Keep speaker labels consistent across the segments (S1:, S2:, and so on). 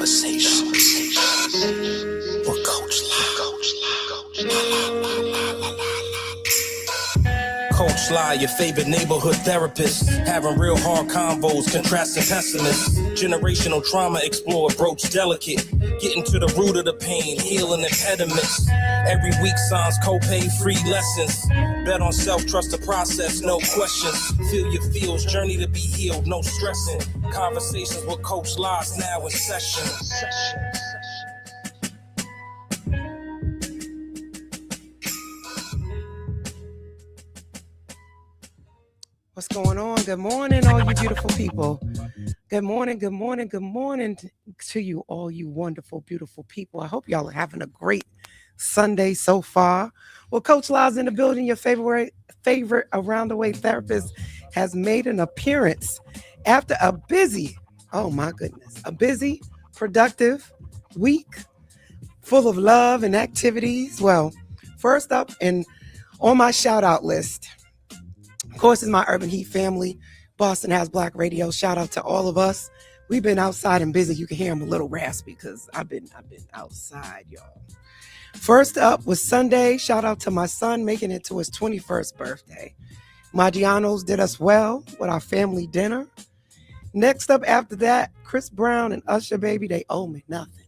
S1: Conversations with Coach Coach Lie, your favorite neighborhood therapist, having real hard convos, contrasting pessimists. Generational trauma explored, broach delicate, getting to the root of the pain, healing impediments. Every week signs copay free lessons. Bet on self, trust the process, no questions. Feel your feels, journey to be healed, no stressing. Conversations with Coach Lie's now in session.
S2: What's going on? Good morning, all you beautiful people. Good morning, good morning, good morning to you, all you wonderful, beautiful people. I hope y'all are having a great Sunday so far. Well, Coach Law's in the building. Your favorite around the way therapist has made an appearance after a busy, productive week full of love and activities. Well, first up and on my shout out list, of course, is my Urban Heat family. Boston Has Black Radio. Shout out to all of us. We've been outside and busy. You can hear I'm a little raspy because I've been outside, y'all. First up was Sunday. Shout out to my son making it to his 21st birthday. Maggiano's did us well with our family dinner. Next up after that, Chris Brown and Usher, baby, they owe me nothing.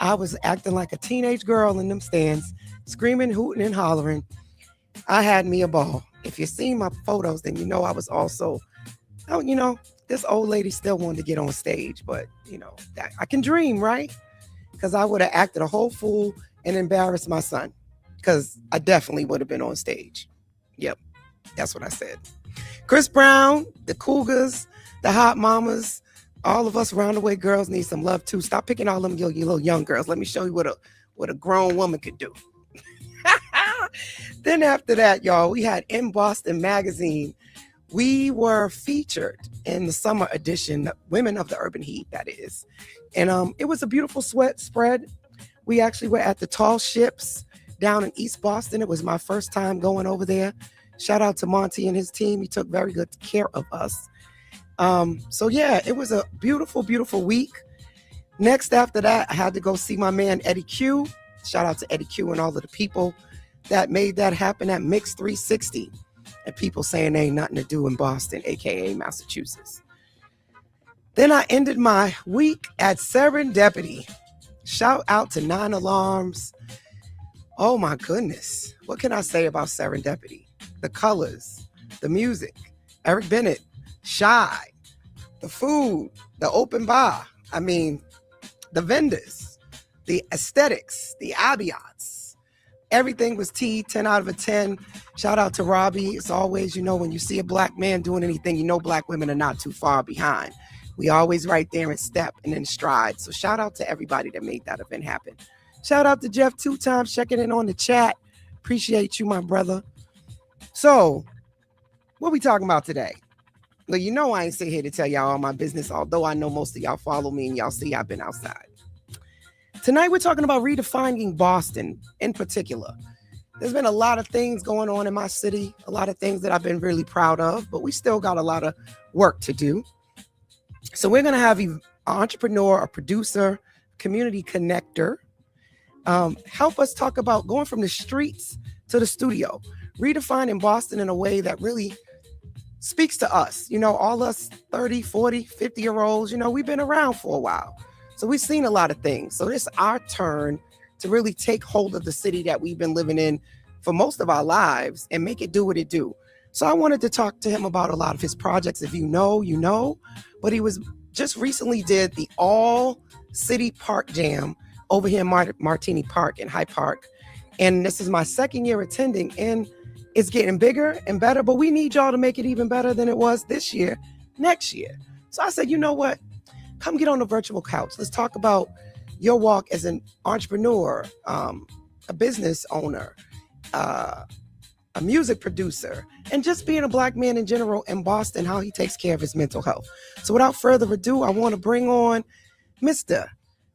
S2: I was acting like a teenage girl in them stands, screaming, hooting, and hollering. I had me a ball. If you see my photos, then you know I was also, this old lady still wanted to get on stage, but, I can dream, right? Because I would have acted a whole fool and embarrassed my son, because I definitely would have been on stage. Yep, that's what I said. Chris Brown, the Cougars, the Hot Mamas, all of us roundaway girls need some love too. Stop picking all them little young girls. Let me show you what a grown woman could do. Then after that, y'all, we had In Boston Magazine. We were featured in the summer edition, Women of the Urban Heat, that is. And it was a beautiful spread. We actually were at the Tall Ships down in East Boston. It was my first time going over there. Shout out to Monty and his team. He took very good care of us. So yeah, it was a beautiful, beautiful week. Next after that, I had to go see my man, Eddie Q. Shout out to Eddie Q and all of the people that made that happen at Mix 360. And people saying there ain't nothing to do in Boston, aka Massachusetts. Then I ended my week at Serendipity. Shout out to 9 Alarms. Oh my goodness. What can I say about Serendipity? The colors, the music, Eric Bennett, Shy, the food, the open bar. I mean, the vendors, the aesthetics, the ambiance. Everything was 10 out of 10. Shout out to Robbie. It's always, when you see a black man doing anything, black women are not too far behind. We always right there in step and in stride. So shout out to everybody that made that event happen. Shout out to Jeff 2 times checking in on the chat. Appreciate you, my brother. So what we talking about today? Well, I ain't sit here to tell y'all all my business, although I know most of y'all follow me and y'all see I've been outside. Tonight, we're talking about redefining Boston in particular. There's been a lot of things going on in my city, a lot of things that I've been really proud of, but we still got a lot of work to do. So we're going to have an entrepreneur, a producer, community connector, help us talk about going from the streets to the studio, redefining Boston in a way that really speaks to us. All us 30, 40, 50-year-olds, we've been around for a while. So we've seen a lot of things. So it's our turn to really take hold of the city that we've been living in for most of our lives and make it do what it do. So I wanted to talk to him about a lot of his projects. If you know, but he was just recently did the All City Park Jam over here in Martini Park in Hyde Park. And this is my second year attending, and it's getting bigger and better, but we need y'all to make it even better than it was this year, next year. So I said, you know what? Come get on the virtual couch. Let's talk about your walk as an entrepreneur, a business owner, a music producer, and just being a black man in general in Boston, how he takes care of his mental health. So without further ado, I want to bring on Mr.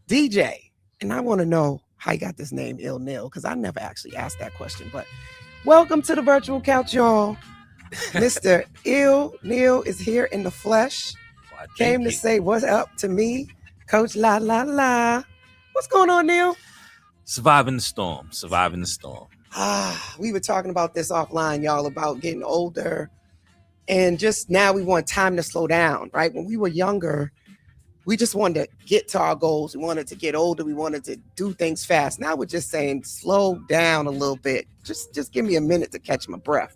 S2: DJ. And I want to know how you got this name, Ill Nil, because I never actually asked that question. But welcome to the virtual couch, y'all. Mr. Ill Nil is here in the flesh. Came to say what's up to me Coach La La La. What's going on, Neil?
S3: Surviving the storm. Surviving the storm.
S2: We were talking about this offline, y'all, about getting older. And just now we want time to slow down, right? When we were younger, we just wanted to get to our goals. We wanted to get older. We wanted to do things fast. Now we're just saying, slow down a little bit. Just give me a minute to catch my breath.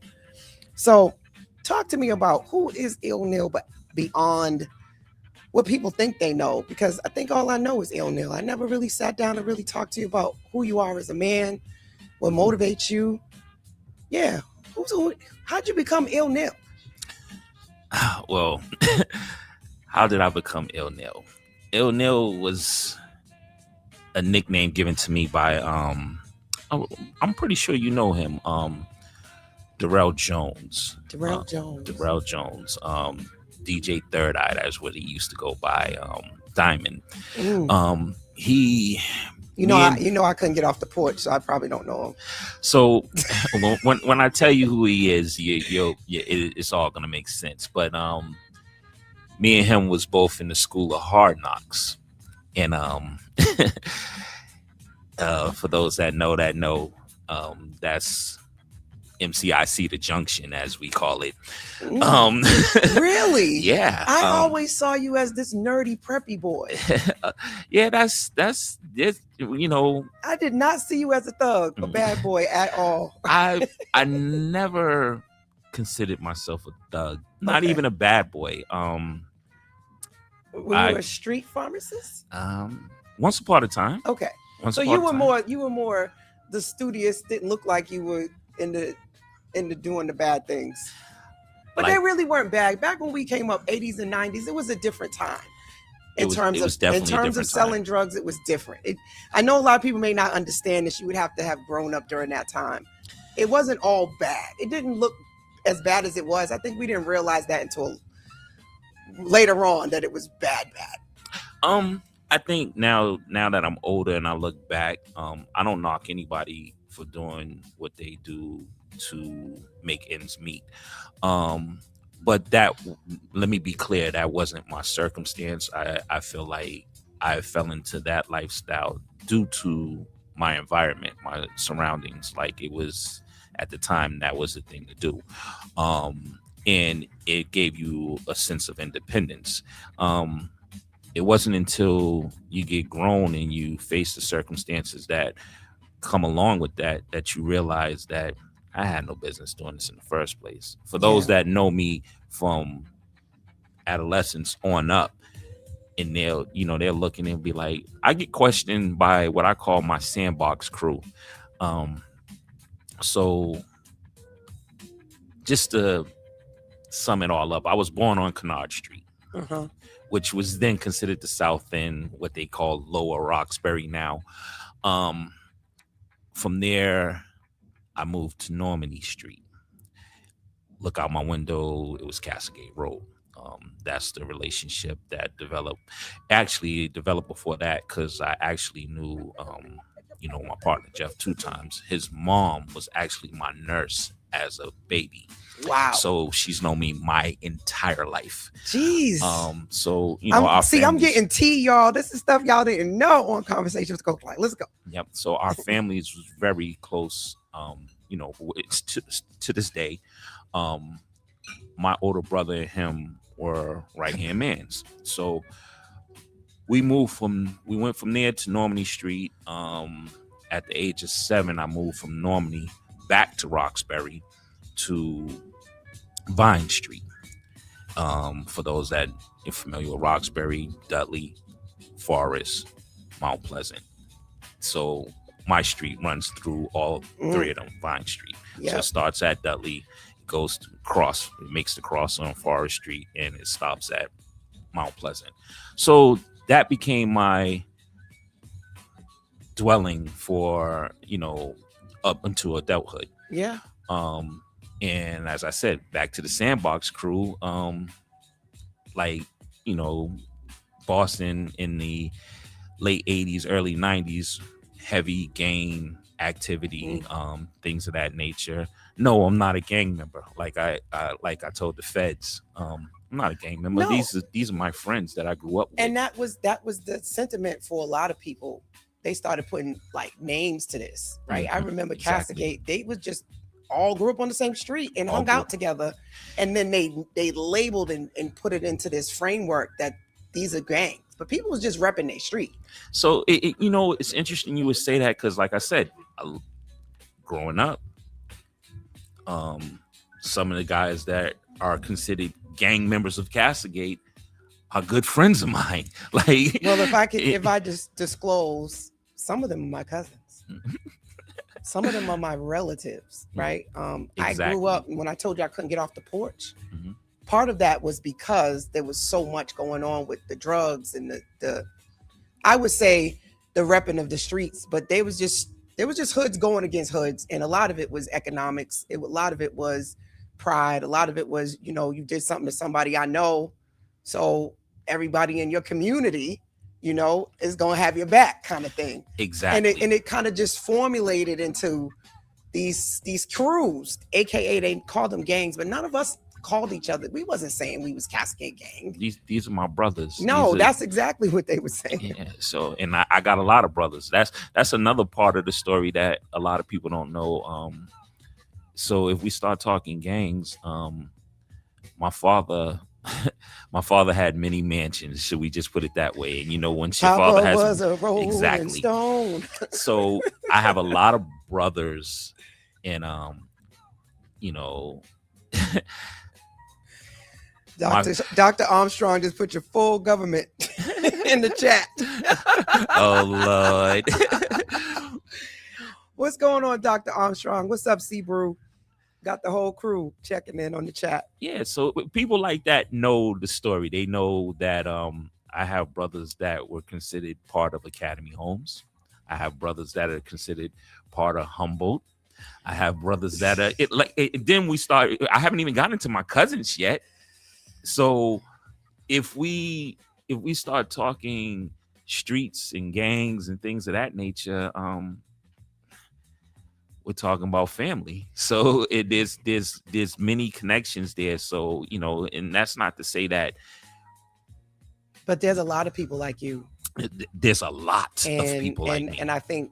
S2: So talk to me about who is Ill Neil, but beyond what people think they know, because I think all I know is Ill Neil. I never really sat down and really talked to you about who you are as a man, what motivates you. Yeah. How'd you become Ill Neil?
S3: Well, how did I become Ill Neil? Ill Neil was a nickname given to me by I'm pretty sure you know him, Darrell Jones.
S2: Darrell Jones.
S3: Darrell Jones. DJ Third Eye, that's what he used to go by. Diamond. He
S2: I couldn't get off the porch, so I probably don't know him.
S3: So when I tell you who he is, it's all gonna make sense. But me and him was both in the school of hard knocks, and for those that know, that's MCIC, the Junction, as we call it.
S2: Really?
S3: Yeah.
S2: I always saw you as this nerdy preppy boy.
S3: Yeah, that's it.
S2: I did not see you as a thug, a bad boy at all.
S3: I never considered myself a thug, not even a bad boy.
S2: Were you a street pharmacist?
S3: Once upon a time.
S2: Okay. So you were more the studious, didn't look like you were into doing the bad things. But they really weren't bad. Back when we came up, 80s and 90s, it was a different time. In terms of selling drugs, it was different. I know a lot of people may not understand this. You would have to have grown up during that time. It wasn't all bad. It didn't look as bad as it was. I think we didn't realize that until later on, that it was bad.
S3: I think now that I'm older and I look back, I don't knock anybody for doing what they do to make ends meet. But let me be clear, that wasn't my circumstance. I feel like I fell into that lifestyle due to my environment, my surroundings. Like, it was, at the time, that was the thing to do. And it gave you a sense of independence. It wasn't until you get grown and you face the circumstances that come along with that you realize that I had no business doing this in the first place. For those that know me from adolescence on up, and they're looking and be like, I get questioned by what I call my sandbox crew. So just to sum it all up, I was born on Kennard Street, which was then considered the South End, what they call Lower Roxbury now. From there, I moved to Normandy Street. Look out my window, it was Cascade Road. That's the relationship that developed before that, because I actually knew, my partner, Jeff, 2 times. His mom was actually my nurse as a baby.
S2: Wow.
S3: So she's known me my entire life.
S2: Jeez.
S3: So,
S2: I'm getting tea, y'all. This is stuff y'all didn't know on Conversations with Coach Light. Let's go.
S3: Yep. So our families was very close. It's to this day. My older brother and him were right-hand mans. So we went from there to Normandy Street. At the age of 7, I moved from Normandy back to Roxbury to Vine Street. For those that are familiar with Roxbury, Dudley, Forest, Mount Pleasant. So my street runs through all 3 of them, Vine Street. Yep. So it starts at Dudley, goes to makes the cross on Forest Street, and it stops at Mount Pleasant. So that became my dwelling for, up until adulthood.
S2: Yeah.
S3: And as I said, back to the sandbox crew, Boston in the late 80s, early 90s, heavy gang activity, things of that nature. No, I'm not a gang member. Like I told the feds, I'm not a gang member.
S2: No.
S3: These are my friends that I grew up with.
S2: And that was the sentiment for a lot of people. They started putting like names to this, right? I remember Castlegate, they was just all grew up on the same street and hung out together. And then they labeled and put it into this framework that these are gangs. But people was just repping their street.
S3: So it's interesting you would say that, because like I said, growing up, some of the guys that are considered gang members of Castlegate are good friends of mine. Like,
S2: well, if I just disclose, some of them are my cousins. Some of them are my relatives, right?
S3: Exactly.
S2: I grew up, when I told you I couldn't get off the porch, part of that was because there was so much going on with the drugs and the I would say the repping of the streets, but there was just hoods going against hoods, and a lot of it was economics. A lot of it was pride. A lot of it was, you did something to somebody I know, so everybody in your community, is going to have your back, kind of thing.
S3: Exactly.
S2: And it kind of just formulated into these crews, aka they called them gangs, but none of us called each other. We wasn't saying we was Cascade Gang.
S3: These are my brothers.
S2: No, that's exactly what they were saying.
S3: Yeah. So, and I got a lot of brothers. That's another part of the story that a lot of people don't know. So if we start talking gangs, my father had many mansions. Should we just put it that way? And once your father has
S2: was a rolling
S3: exactly
S2: stone.
S3: So I have a lot of brothers, and
S2: Dr. Armstrong just put your full government in the chat.
S3: Oh Lord.
S2: What's going on, Dr. Armstrong? What's up, C-Brew? Got the whole crew checking in on the chat.
S3: Yeah, so people like that know the story. They know that I have brothers that were considered part of Academy Homes. I have brothers that are considered part of Humboldt. I have brothers that are then we start. I haven't even gotten into my cousins yet. So if we start talking streets and gangs and things of that nature, we're talking about family. So there's many connections there. So, and that's not to say that.
S2: But there's a lot of people like you.
S3: There's a lot of people like me.
S2: And I think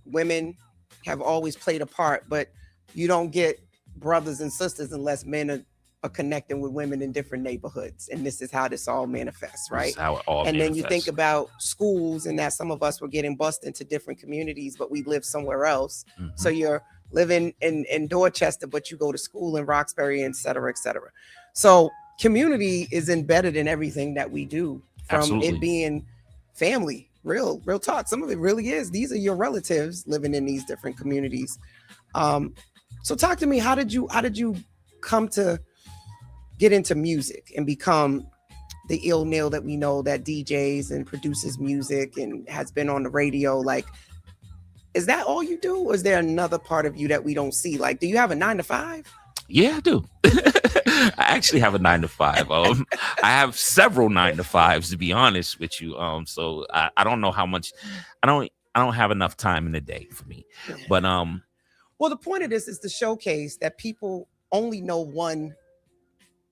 S2: women have always played a part, but you don't get brothers and sisters unless men are connecting with women in different neighborhoods. And this is how this all manifests, right?
S3: This is how it all
S2: and
S3: manifests.
S2: Then you think about schools, and that some of us were getting bused into different communities, but we live somewhere else. So you're living in Dorchester, but you go to school in Roxbury, et cetera, et cetera. So community is embedded in everything that we do, from
S3: Absolutely.
S2: It being family, real talk. Some of it really is. These are your relatives living in these different communities. So talk to me. How did you come to get into music and become the ill nail that we know that DJs and produces music and has been on the radio? Like, is that all you do? Or is there another part of you that we don't see? Like, do you have a 9-to-5?
S3: Yeah, I do. I actually have a 9-to-5. I have several 9-to-5s, to be honest with you. So I don't know how much. I don't have enough time in the day for me. But
S2: well, the point of this is to showcase that people only know one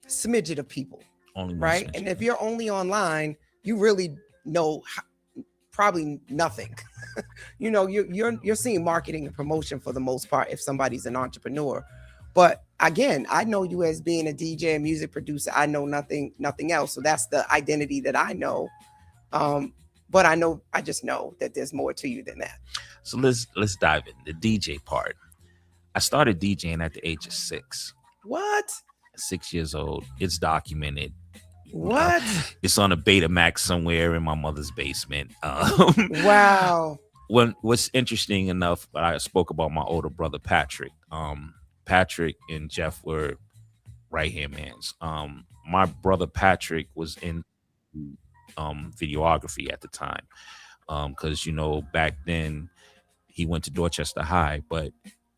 S2: smidget of people, right? And if you're only online, you really know probably nothing. You're seeing marketing and promotion for the most part if somebody's an entrepreneur. But again, I know you as being a DJ and music producer. I know nothing else. So that's the identity that I know. But I just know that there's more to you than that.
S3: So let's dive in the DJ part. I started DJing at the age of 6.
S2: What?
S3: 6 years old. It's documented.
S2: What?
S3: It's on a Betamax somewhere in my mother's basement.
S2: Wow.
S3: What's interesting enough, I spoke about my older brother Patrick. Patrick and Jeff were right-hand mans. My brother Patrick was in videography at the time, because back then he went to Dorchester High, but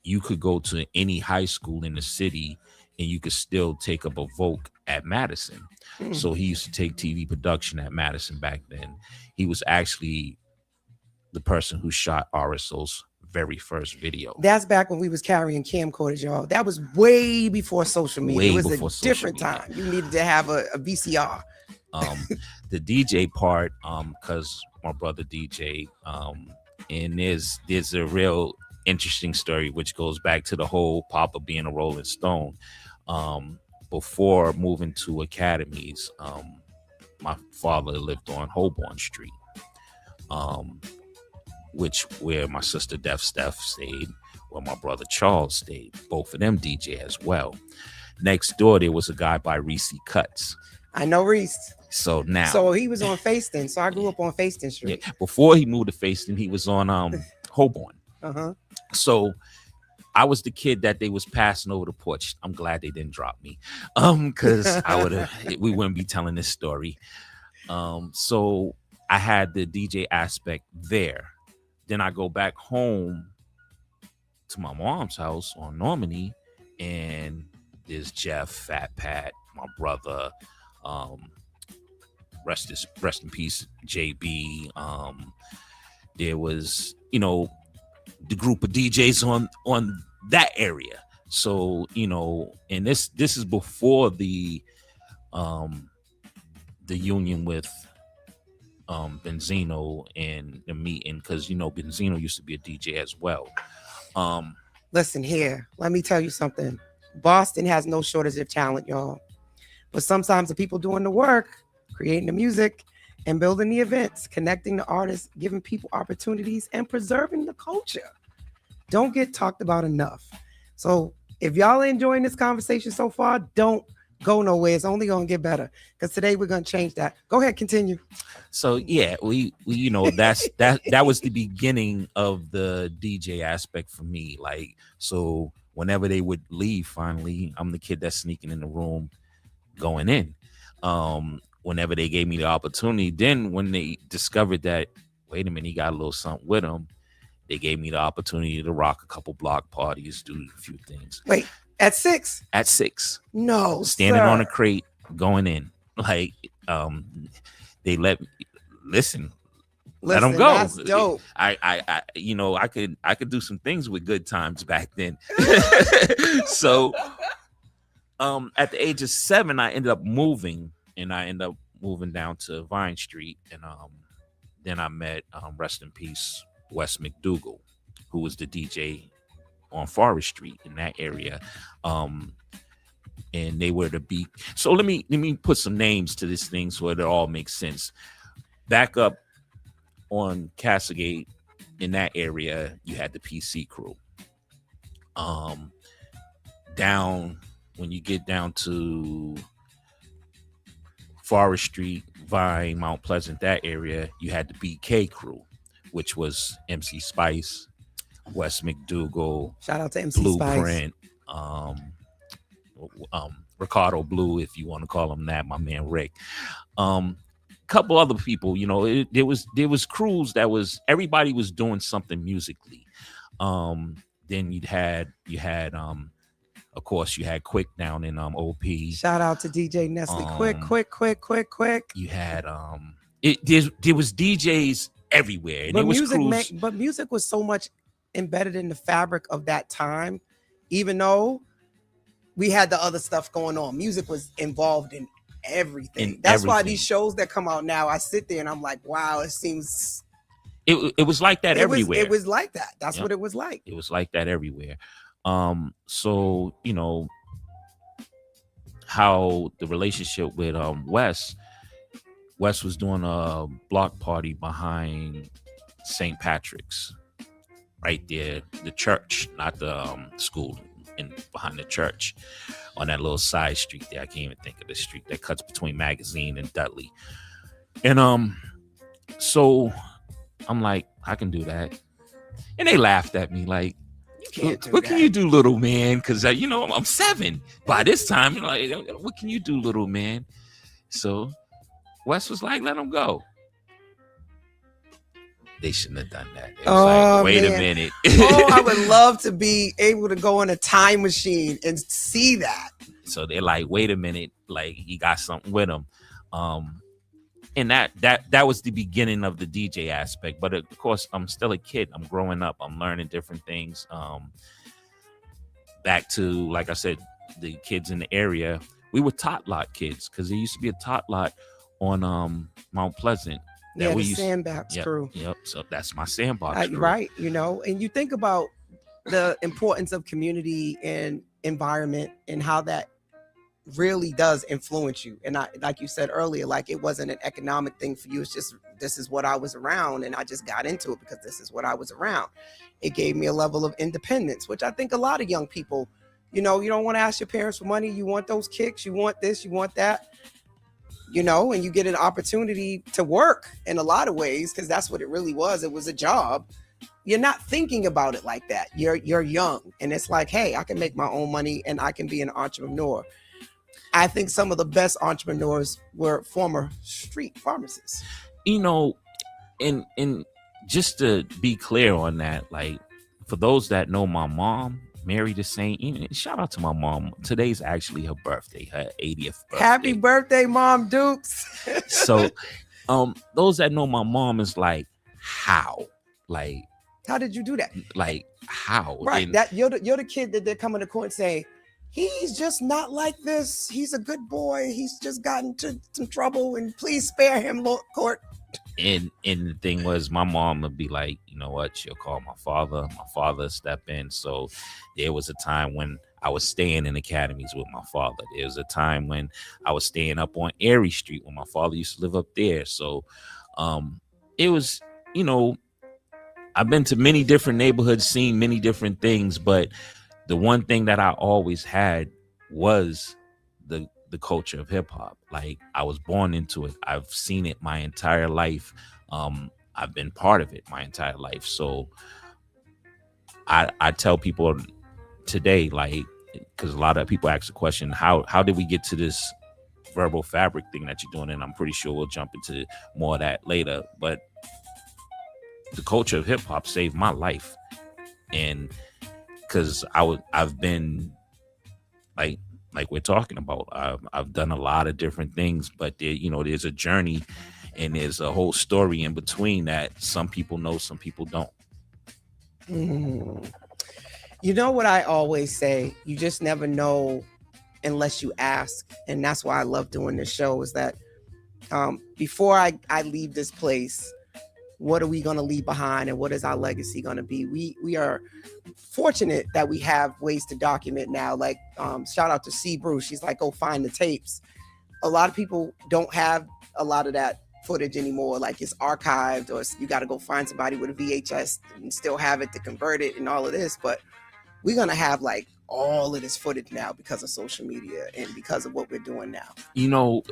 S3: you could go to any high school in the city and you could still take up a voc at Madison. So he used to take TV production at Madison back then. He was actually the person who shot RSO's very first video.
S2: That's back when we was carrying camcorders, y'all. That was way before social media.
S3: Way
S2: it was
S3: before
S2: a
S3: social
S2: different
S3: media.
S2: time. You needed to have a VCR.
S3: The DJ part, because my brother DJ, and there's a real interesting story which goes back to the whole Papa being a Rolling Stone. Before moving to academies, my father lived on Holborn Street, where my sister Def Steph stayed, where my brother Charles stayed. Both of them DJ as well. Next door there was a guy by Reese Cuts.
S2: I know Reese.
S3: So
S2: he was on Facein. So I grew up on Facein Street.
S3: Yeah, before he moved to Facein, he was on Holborn. So I was the kid that they was passing over the porch. I'm glad they didn't drop me, because we wouldn't be telling this story. So I had the DJ aspect there. Then I go back home to my mom's house on Normandy, and there's Jeff, Fat Pat, my brother, rest in peace, JB. There was, the group of DJs on that area. So, and this is before the union with Benzino and the meeting, because Benzino used to be a DJ as well.
S2: Listen here, let me tell you something. Boston has no shortage of talent, y'all. But sometimes the people doing the work, creating the music and building the events, connecting the artists, giving people opportunities, and preserving the culture don't get talked about enough. So if y'all are enjoying this conversation so far, don't go nowhere. It's only going to get better, because today we're going to change that. Go ahead, continue.
S3: So yeah, we that was the beginning of the DJ aspect for me. Like, so whenever they would leave, finally, I'm the kid that's sneaking in the room, going in. Whenever they gave me the opportunity, then when they discovered that, wait a minute, he got a little something with him, they gave me the opportunity to rock a couple block parties, do a few things.
S2: Wait, at 6?
S3: At 6.
S2: No,
S3: standing
S2: sir.
S3: on a crate, going in. Like, they let them go.
S2: That's dope.
S3: I could do some things with Good Times back then. So at the age of 7, I ended up moving, down to Vine Street, and then I met rest in peace Wes McDougal, who was the DJ on Forest Street in that area. And they were the beat. So let me put some names to this thing so it all makes sense. Back up on Castlegate, in that area, you had the PC crew. Down when you get down to Forest Street, Vine, Mount Pleasant, that area, you had the BK crew, which was MC Spice, Wes McDougal,
S2: shout out to MC
S3: Blueprint,
S2: Spice.
S3: Ricardo Blue, if you want to call him that, my man Rick. Couple other people, there was crews that was, everybody was doing something musically. Then you had of course you had Quick down in OP.
S2: Shout out to DJ Nestle. Quick.
S3: You had there was DJs everywhere, and
S2: but music was so much embedded in the fabric of that time. Even though we had the other stuff going on, music was involved in everything. That's why these shows that come out now, I sit there and I'm like, wow, it seems
S3: it was like that everywhere.
S2: It was like that. That's what it was like.
S3: It was like that everywhere. So how the relationship with Wes was doing a block party behind St. Patrick's, right there, the church, not the school, behind the church, on that little side street there. I can't even think of the street that cuts between Magazine and Dudley. And so I'm like, I can do that. And they laughed at me like, what can you do, little man? Because I'm 7 by this time. What can you do, little man? So Wes was like, let him go. They shouldn't have done that. It was like, wait a minute.
S2: I would love to be able to go in a time machine and see that.
S3: So they're like, wait a minute, like he got something with him. and that was the beginning of the DJ aspect. But of course, I'm still a kid. I'm growing up. I'm learning different things. Back to, like I said, the kids in the area, we were tot lot kids, because there used to be a tot lot on Mount Pleasant.
S2: Yeah, the Sandbox crew.
S3: Yep. So that's my Sandbox crew.
S2: Right. You know, and you think about the importance of community and environment and how that really does influence you. And I, like you said earlier, like it wasn't an economic thing for you. It's just, this is what I was around, and I just got into it because this is what I was around. It gave me a level of independence, which I think a lot of young people, you know, you don't want to ask your parents for money. You want those kicks, you want this, you want that, you know, and you get an opportunity to work in a lot of ways, because that's what it really was. It was a job. You're not thinking about it like that. You're young, and it's like, hey, I can make my own money and I can be an entrepreneur. I think some of the best entrepreneurs were former street pharmacists.
S3: You know, and just to be clear on that, like, for those that know my mom, Mary the Saint, shout out to my mom. Today's actually her birthday, her 80th birthday.
S2: Happy birthday, Mom Dukes.
S3: So, those that know my mom is like, how? Like,
S2: how did you do that?
S3: Like, how?
S2: Right.
S3: And
S2: that you're the kid that they're coming to court and say, he's just not like this. He's a good boy. He's just gotten into some trouble, and please spare him, Lord court.
S3: And the thing was, my mom would be like, you know what? She'll call my father step in. So there was a time when I was staying in academies with my father. There was a time when I was staying up on Erie Street when my father used to live up there. So it was, you know, I've been to many different neighborhoods, seen many different things, but the one thing that I always had was the culture of hip hop. Like, I was born into it. I've seen it my entire life. I've been part of it my entire life. So I tell people today, like, because a lot of people ask the question, how did we get to this verbal fabric thing that you're doing? And I'm pretty sure we'll jump into more of that later. But the culture of hip hop saved my life. And because I've been like we're talking about, I've done a lot of different things, but there, you know, there's a journey and there's a whole story in between that some people know, some people don't.
S2: You know what I always say, you just never know unless you ask. And that's why I love doing this show, is that before I leave this place, what are we going to leave behind, and what is our legacy going to be? We are fortunate that we have ways to document now. Like, shout out to C. Bruce. She's like, go find the tapes. A lot of people don't have a lot of that footage anymore. Like, it's archived, or you got to go find somebody with a VHS and still have it to convert it and all of this. But we're going to have like all of this footage now because of social media and because of what we're doing now. You know,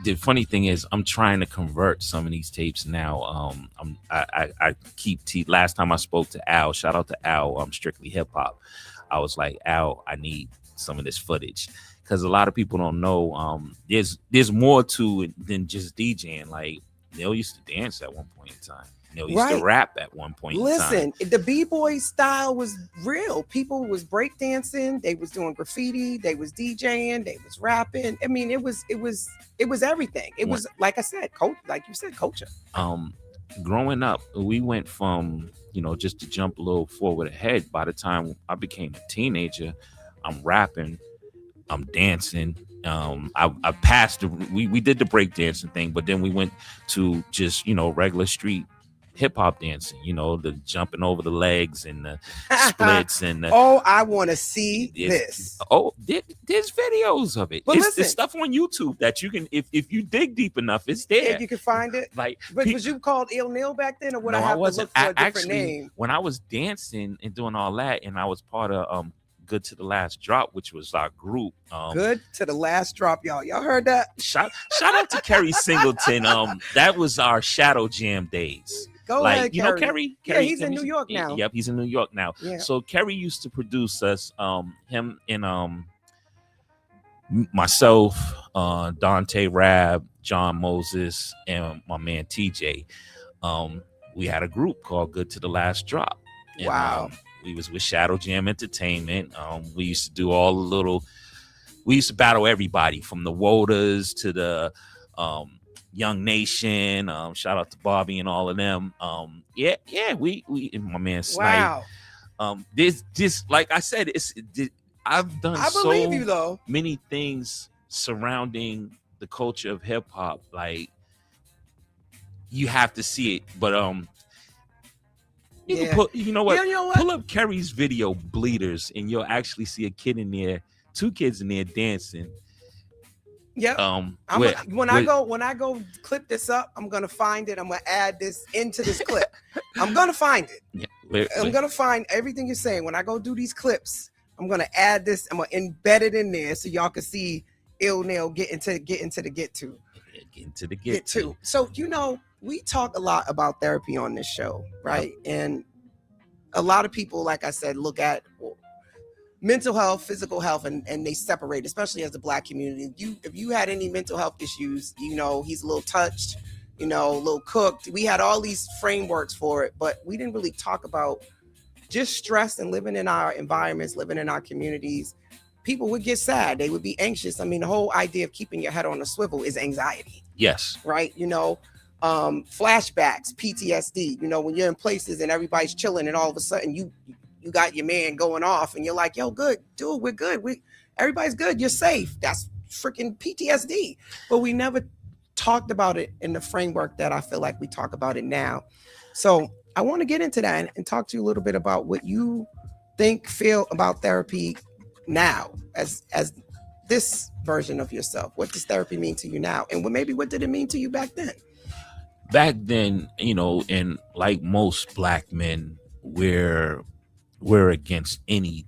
S3: the funny thing is, I'm trying to convert some of these tapes now. I keep last time I spoke to Al, shout out to Al, Strictly Hip Hop. I was like, Al, I need some of this footage, because a lot of people don't know. There's more to it than just DJing. Like, Neil used to dance at one point in time. Neil used to rap at one point in time.
S2: Listen, the b-boy style was real. People was breakdancing, they was doing graffiti, they was DJing, they was rapping. I mean, it was everything. It was, like I said, like you said, culture.
S3: Growing up, we went from, you know, just to jump a little forward ahead. By the time I became a teenager, I'm rapping, I'm dancing. I passed we did the breakdancing thing, but then we went to just, you know, regular street hip hop dancing, you know, the jumping over the legs and the splits and the,
S2: I want to see this.
S3: There's videos of it. There's stuff on YouTube that you can, if you dig deep enough, it's there.
S2: Yeah, you can find it.
S3: Like,
S2: but was you called Ill Neil back then, or would I have to look for a different name?
S3: When I was dancing and doing all that, and I was part of Good to the Last Drop, which was our group.
S2: Good to the Last Drop, y'all. Y'all heard that?
S3: Shout out to Kerry Singleton. That was our Shadow Jam days.
S2: Go ahead,
S3: you know Kerry?
S2: Yeah, he's in New York now.
S3: Yep, he's in New York now.
S2: Yeah.
S3: So Kerry used to produce us, him and myself, Dante Rab, John Moses, and my man TJ. We had a group called Good to the Last Drop. And,
S2: wow.
S3: We was with Shadow Jam Entertainment. We used to do all the little. We used to battle everybody from the Woders to the Young Nation, shout out to Bobby and all of them. We and my man Snipe.
S2: Wow.
S3: This just like I said, I've done
S2: I believe you though.
S3: many things surrounding the culture of hip hop. Like you have to see it, but you can put, you know what? Pull up Kerry's video Bleeders, and you'll actually see a kid in there, 2 kids in there dancing.
S2: Yep. When I go clip this up, I'm gonna find it. I'm gonna add this into this clip. I'm gonna find it. Yeah, I'm gonna find everything you're saying. When I go do these clips, I'm gonna add this. I'm gonna embed it in there so y'all can see Ill Nail get into the get to. So we talk a lot about therapy on this show, right? Yep. And a lot of people, like I said, look at mental health, physical health, and they separate, especially as the Black community. If you had any mental health issues, he's a little touched, a little cooked. We had all these frameworks for it, but we didn't really talk about just stress and living in our environments, living in our communities. People would get sad. They would be anxious. I mean, the whole idea of keeping your head on a swivel is anxiety.
S3: Yes.
S2: Right. Flashbacks, PTSD, when you're in places and everybody's chilling and all of a sudden you got your man going off and you're like, yo, good, dude, we're good. Everybody's good. You're safe. That's freaking PTSD. But we never talked about it in the framework that I feel like we talk about it now. So I want to get into that and talk to you a little bit about what you feel about therapy now as this version of yourself. What does therapy mean to you now? And what did it mean to you back then?
S3: Back then, and like most Black men, we're against any,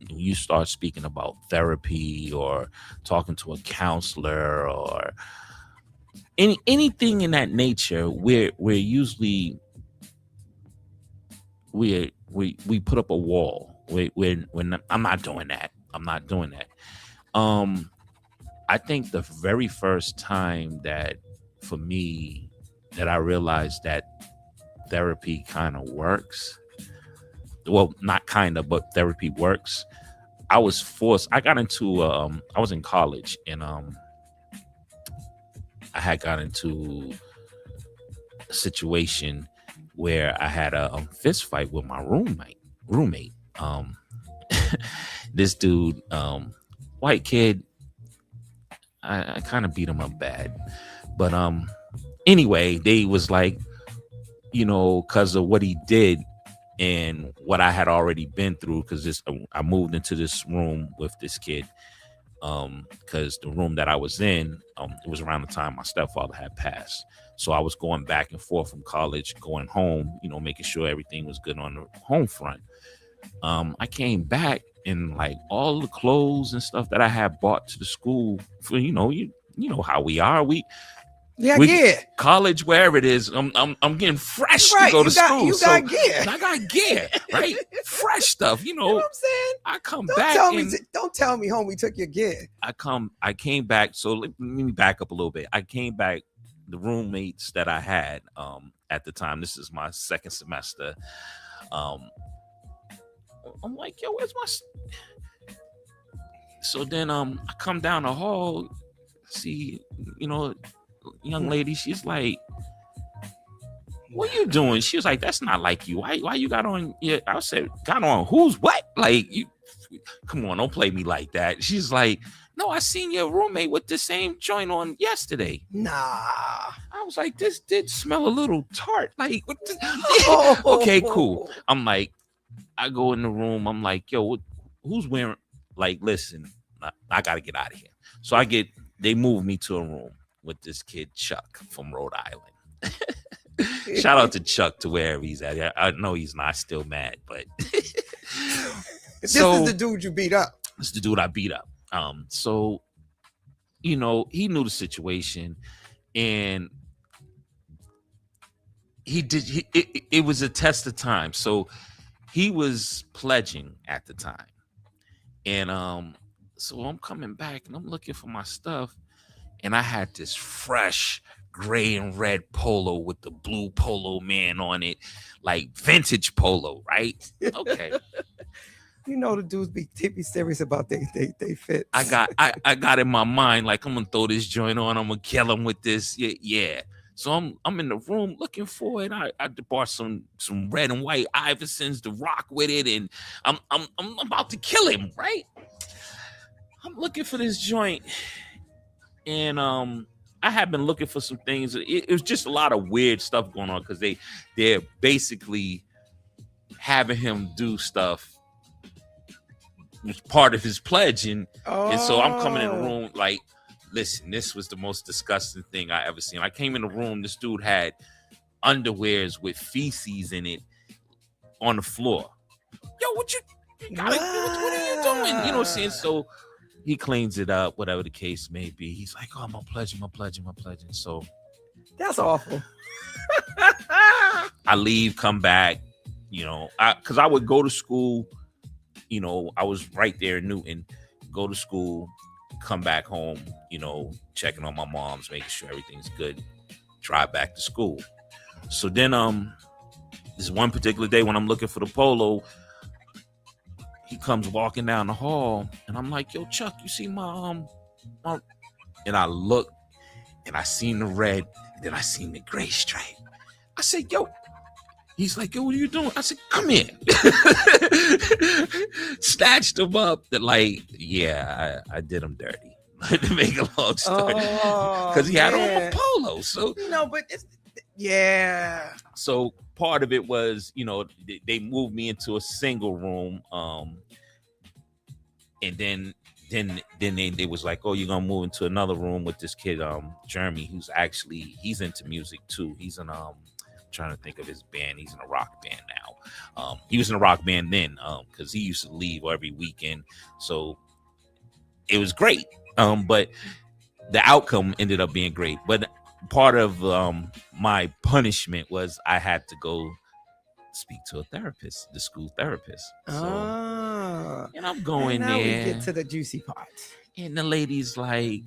S3: you start speaking about therapy or talking to a counselor or anything in that nature, we're usually we put up a wall. I'm not doing that. I think the very first time that for me that I realized that therapy kind of works, well, not kind of, but therapy works, I was forced. I got into I was in college and I had got into a situation where I had a fist fight with my roommate. This dude, white kid, I kind of beat him up bad, but anyway, they was like, because of what he did and what I had already been through, because I moved into this room with this kid, because the room that I was in, it was around the time my stepfather had passed. So I was going back and forth from college, going home, making sure everything was good on the home front. I came back and like all the clothes and stuff that I had bought to the school for, you know how we are. College, wherever it is, I'm getting fresh to go to school.
S2: You got gear.
S3: I got gear, right? Fresh stuff,
S2: You know what I'm saying?
S3: I come
S2: don't
S3: back.
S2: Don't tell me, homie, took your gear.
S3: I came back. So let me back up a little bit. I came back. The roommates that I had at the time, this is my second semester. I'm like, yo, where's my? So then I come down the hall, see, young lady, she's like, what are you doing? She was like, that's not like you. Why you got on? Yeah, I said, got on who's what? Like, you come on, don't play me like that. She's like, no, I seen your roommate with the same joint on yesterday.
S2: Nah.
S3: I was like, this did smell a little tart. Like, what okay, cool. I'm like, I go in the room. I'm like, yo, who's wearing? Like, listen, I got to get out of here. So they moved me to a room with this kid, Chuck, from Rhode Island. Shout out to Chuck to wherever he's at. I know he's not still mad, but
S2: this is the dude you beat up.
S3: This is the dude I beat up. So, he knew the situation and it was a test of time. So he was pledging at the time. And, so I'm coming back and I'm looking for my stuff. And I had this fresh gray and red polo with the blue polo man on it, like vintage polo, right? Okay.
S2: You know the dudes be serious about they fits.
S3: I got in my mind like I'm gonna throw this joint on. I'm gonna kill him with this. Yeah. So I'm in the room looking for it. I bought some red and white Iversons to rock with it, and I'm about to kill him. Right. I'm looking for this joint, and I have been looking for some things. It was just a lot of weird stuff going on because they're basically having him do stuff. Was part of his pledge, and so I'm coming in the room like, listen, this was the most disgusting thing I ever seen. I came in the room, this dude had underwears with feces in it on the floor. Yo, what are you doing? You know what I'm saying? So he cleans it up, whatever the case may be. He's like, oh, my pleasure. So
S2: that's awful.
S3: I leave, come back, because I would go to school. I was right there in Newton, go to school, come back home, checking on my mom's, making sure everything's good, drive back to school. So then this one particular day when I'm looking for the polo, he comes walking down the hall and I'm like, yo, Chuck, you see my and I look and I seen the red, and then I seen the gray stripe. I said, yo. He's like, yo, what are you doing? I said, come here. Snatched him up. I did him dirty. To make a long story. Because he had on a polo. So,
S2: but yeah.
S3: So part of it was, they moved me into a single room. And then they was like, oh, you're going to move into another room with this kid, Jeremy, he's into music too. He's in, trying to think of his band. He's in a rock band now. He was in a rock band then because he used to leave every weekend. So it was great. But the outcome ended up being great. But part of my punishment was I had to go speak to a therapist, the school therapist. So, and I'm going
S2: now
S3: there.
S2: We get to the juicy part.
S3: And the lady's like,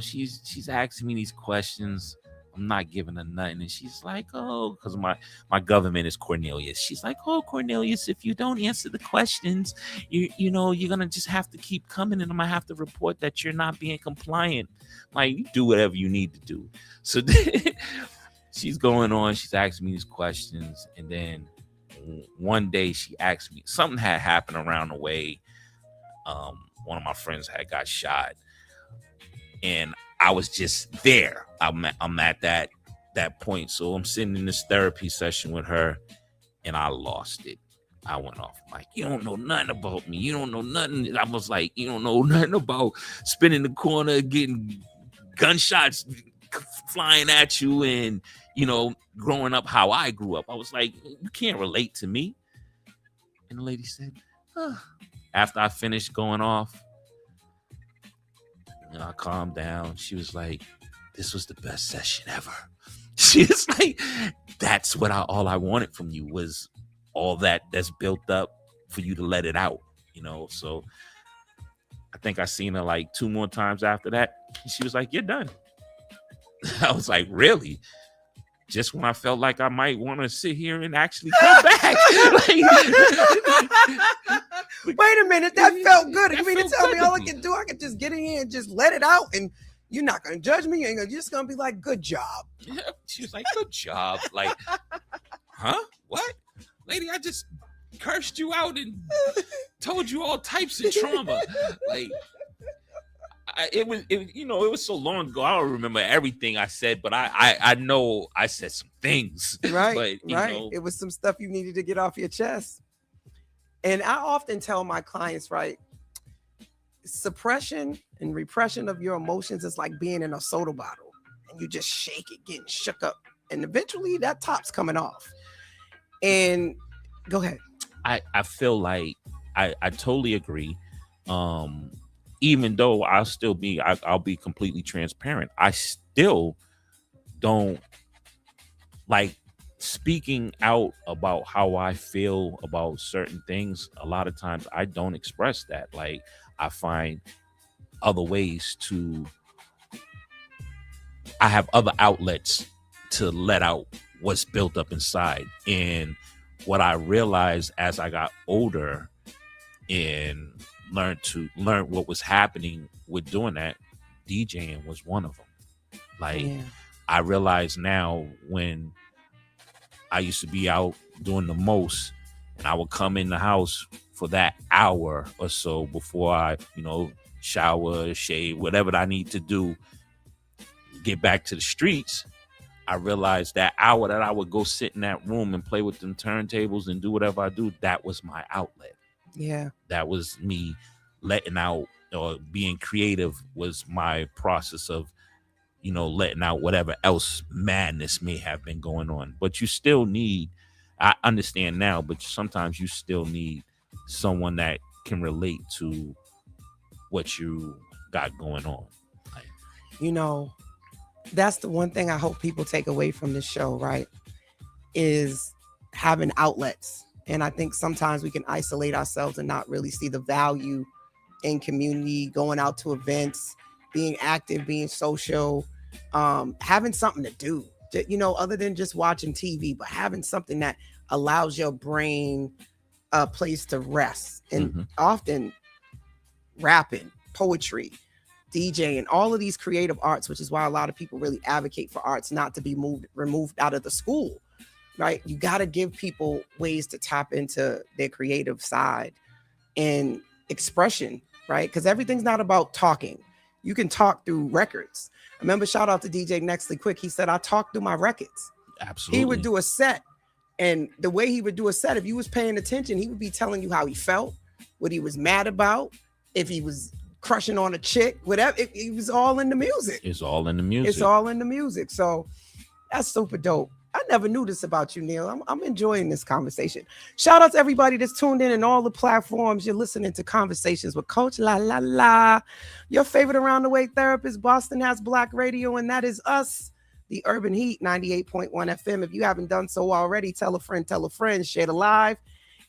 S3: she's asking me these questions. I'm not giving her nothing. And she's like, oh, because my government is Cornelius. She's like, oh, Cornelius, if you don't answer the questions, you're going to just have to keep coming. And I'm going to have to report that you're not being compliant. Like, you do whatever you need to do. So she's going on. She's asking me these questions. And then one day she asked me, something had happened around the way. One of my friends had got shot. And I was just there. I'm at that point. So I'm sitting in this therapy session with her and I lost it. I went off like, you don't know nothing about me. You don't know nothing. I was like, you don't know nothing about spinning the corner, getting gunshots flying at you and, growing up how I grew up. I was like, you can't relate to me. And the lady said, after I finished going off, and I calmed down. She was like, this was the best session ever. She was like, that's what all I wanted from you was all that's built up for you to let it out, So I think I seen her like 2 more times after that. And she was like, you're done. I was like, really? Just when I felt like I might want to sit here and actually come back.
S2: Wait a minute, that felt good. You mean to tell me all I can do, I can just get in here and just let it out and you're not going to judge me? You're just going to be like, good job.
S3: Yeah, she was like, good job. Like, huh? What? Lady, I just cursed you out and told you all types of trauma. Like, it was so long ago. I don't remember everything I said, but I know I said some things.
S2: Right,
S3: but,
S2: right. It was some stuff you needed to get off your chest. And I often tell my clients, right, suppression and repression of your emotions is like being in a soda bottle and you just shake it, getting shook up. And eventually that top's coming off. And go ahead.
S3: I feel like I totally agree. Even though I'll be completely transparent. I still don't like speaking out about how I feel about certain things. A lot of times I don't express that. Like, I find other ways I have other outlets to let out what's built up inside. And what I realized as I got older and learn what was happening with doing that. DJing was one of them. Like,
S2: Yeah.
S3: I realize now, when I used to be out doing the most, and I would come in the house for that hour or so before I, shower, shave, whatever I need to do, get back to the streets. I realized that hour that I would go sit in that room and play with them turntables and do whatever I do, that was my outlet.
S2: Yeah.
S3: That was me letting out, or being creative was my process of, letting out whatever else madness may have been going on. But you still need, I understand now, but sometimes you still need someone that can relate to what you got going on.
S2: That's the one thing I hope people take away from this show, right? Is having outlets. And I think sometimes we can isolate ourselves and not really see the value in community, going out to events, being active, being social, having something to do, other than just watching TV, but having something that allows your brain a place to rest. And often rapping, poetry, DJing, all of these creative arts, which is why a lot of people really advocate for arts not to be removed out of the school, right? You got to give people ways to tap into their creative side and expression, right? Because everything's not about talking. You can talk through records. I remember, shout out to DJ Nextly Quick. He said, I talk through my records.
S3: Absolutely.
S2: He would do a set. And the way he would do a set, if you was paying attention, he would be telling you how he felt, what he was mad about, if he was crushing on a chick, whatever. It was all in the music.
S3: It's all in the music.
S2: It's all in the music. So that's super dope. I never knew this about you, Neil. I'm enjoying this conversation. Shout out to everybody that's tuned in all the platforms. You're listening to Conversations with Coach La La La. Your favorite around the way therapist, Boston Has Black Radio, and that is us, the Urban Heat 98.1 FM. If you haven't done so already, tell a friend, share the live,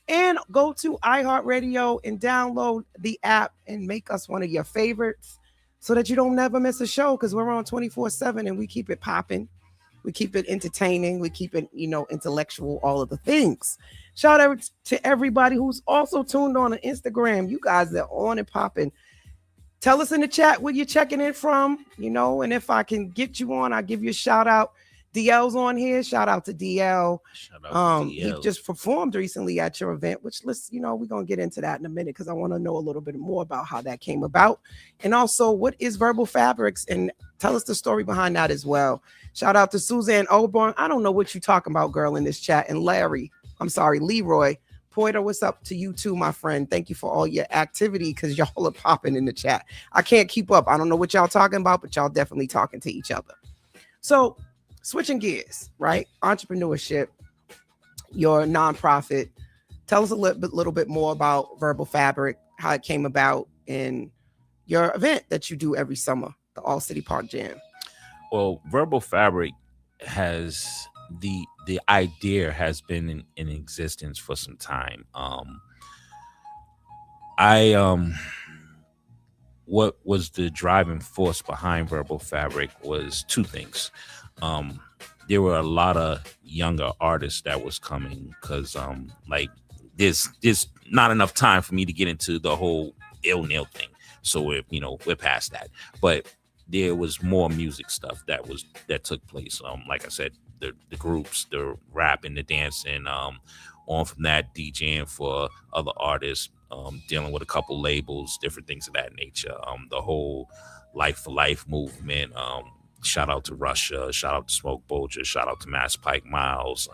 S2: and go to iHeartRadio and download the app and make us one of your favorites so that you don't never miss a show, because we're on 24/7 and we keep it popping. We keep it entertaining. We keep it, intellectual, all of the things. Shout out to everybody who's also tuned on Instagram. You guys are on and popping. Tell us in the chat where you're checking in from, and if I can get you on, I'll give you a shout out. DL's on here. Shout out to DL.
S3: Shout out to DL.
S2: He just performed recently at your event, which we're going to get into that in a minute, because I want to know a little bit more about how that came about. And also, what is Verbal Fabrics? And tell us the story behind that as well. Shout out to Suzanne Oborn. I don't know what you're talking about, girl, in this chat. And Leroy Poiter, what's up to you too, my friend? Thank you for all your activity, because y'all are popping in the chat. I can't keep up. I don't know what y'all talking about, but y'all definitely talking to each other. So switching gears, right? Entrepreneurship, your nonprofit. Tell us a little bit more about Verbal Fabric, how it came about, and your event that you do every summer, the All City Park Jam.
S3: Well, Verbal Fabric has the idea has been in existence for some time. What was the driving force behind Verbal Fabric was two things. There were a lot of younger artists that was coming, because there's not enough time for me to get into the whole ill nail thing. So we're past that. But there was more music stuff that took place. Like I said, the groups, the rap and the dancing, on from that, DJing for other artists, dealing with a couple labels, different things of that nature. The whole Life for Life movement. Shout out to Russia, shout out to Smoke Bolger, shout out to Mass Pike Miles,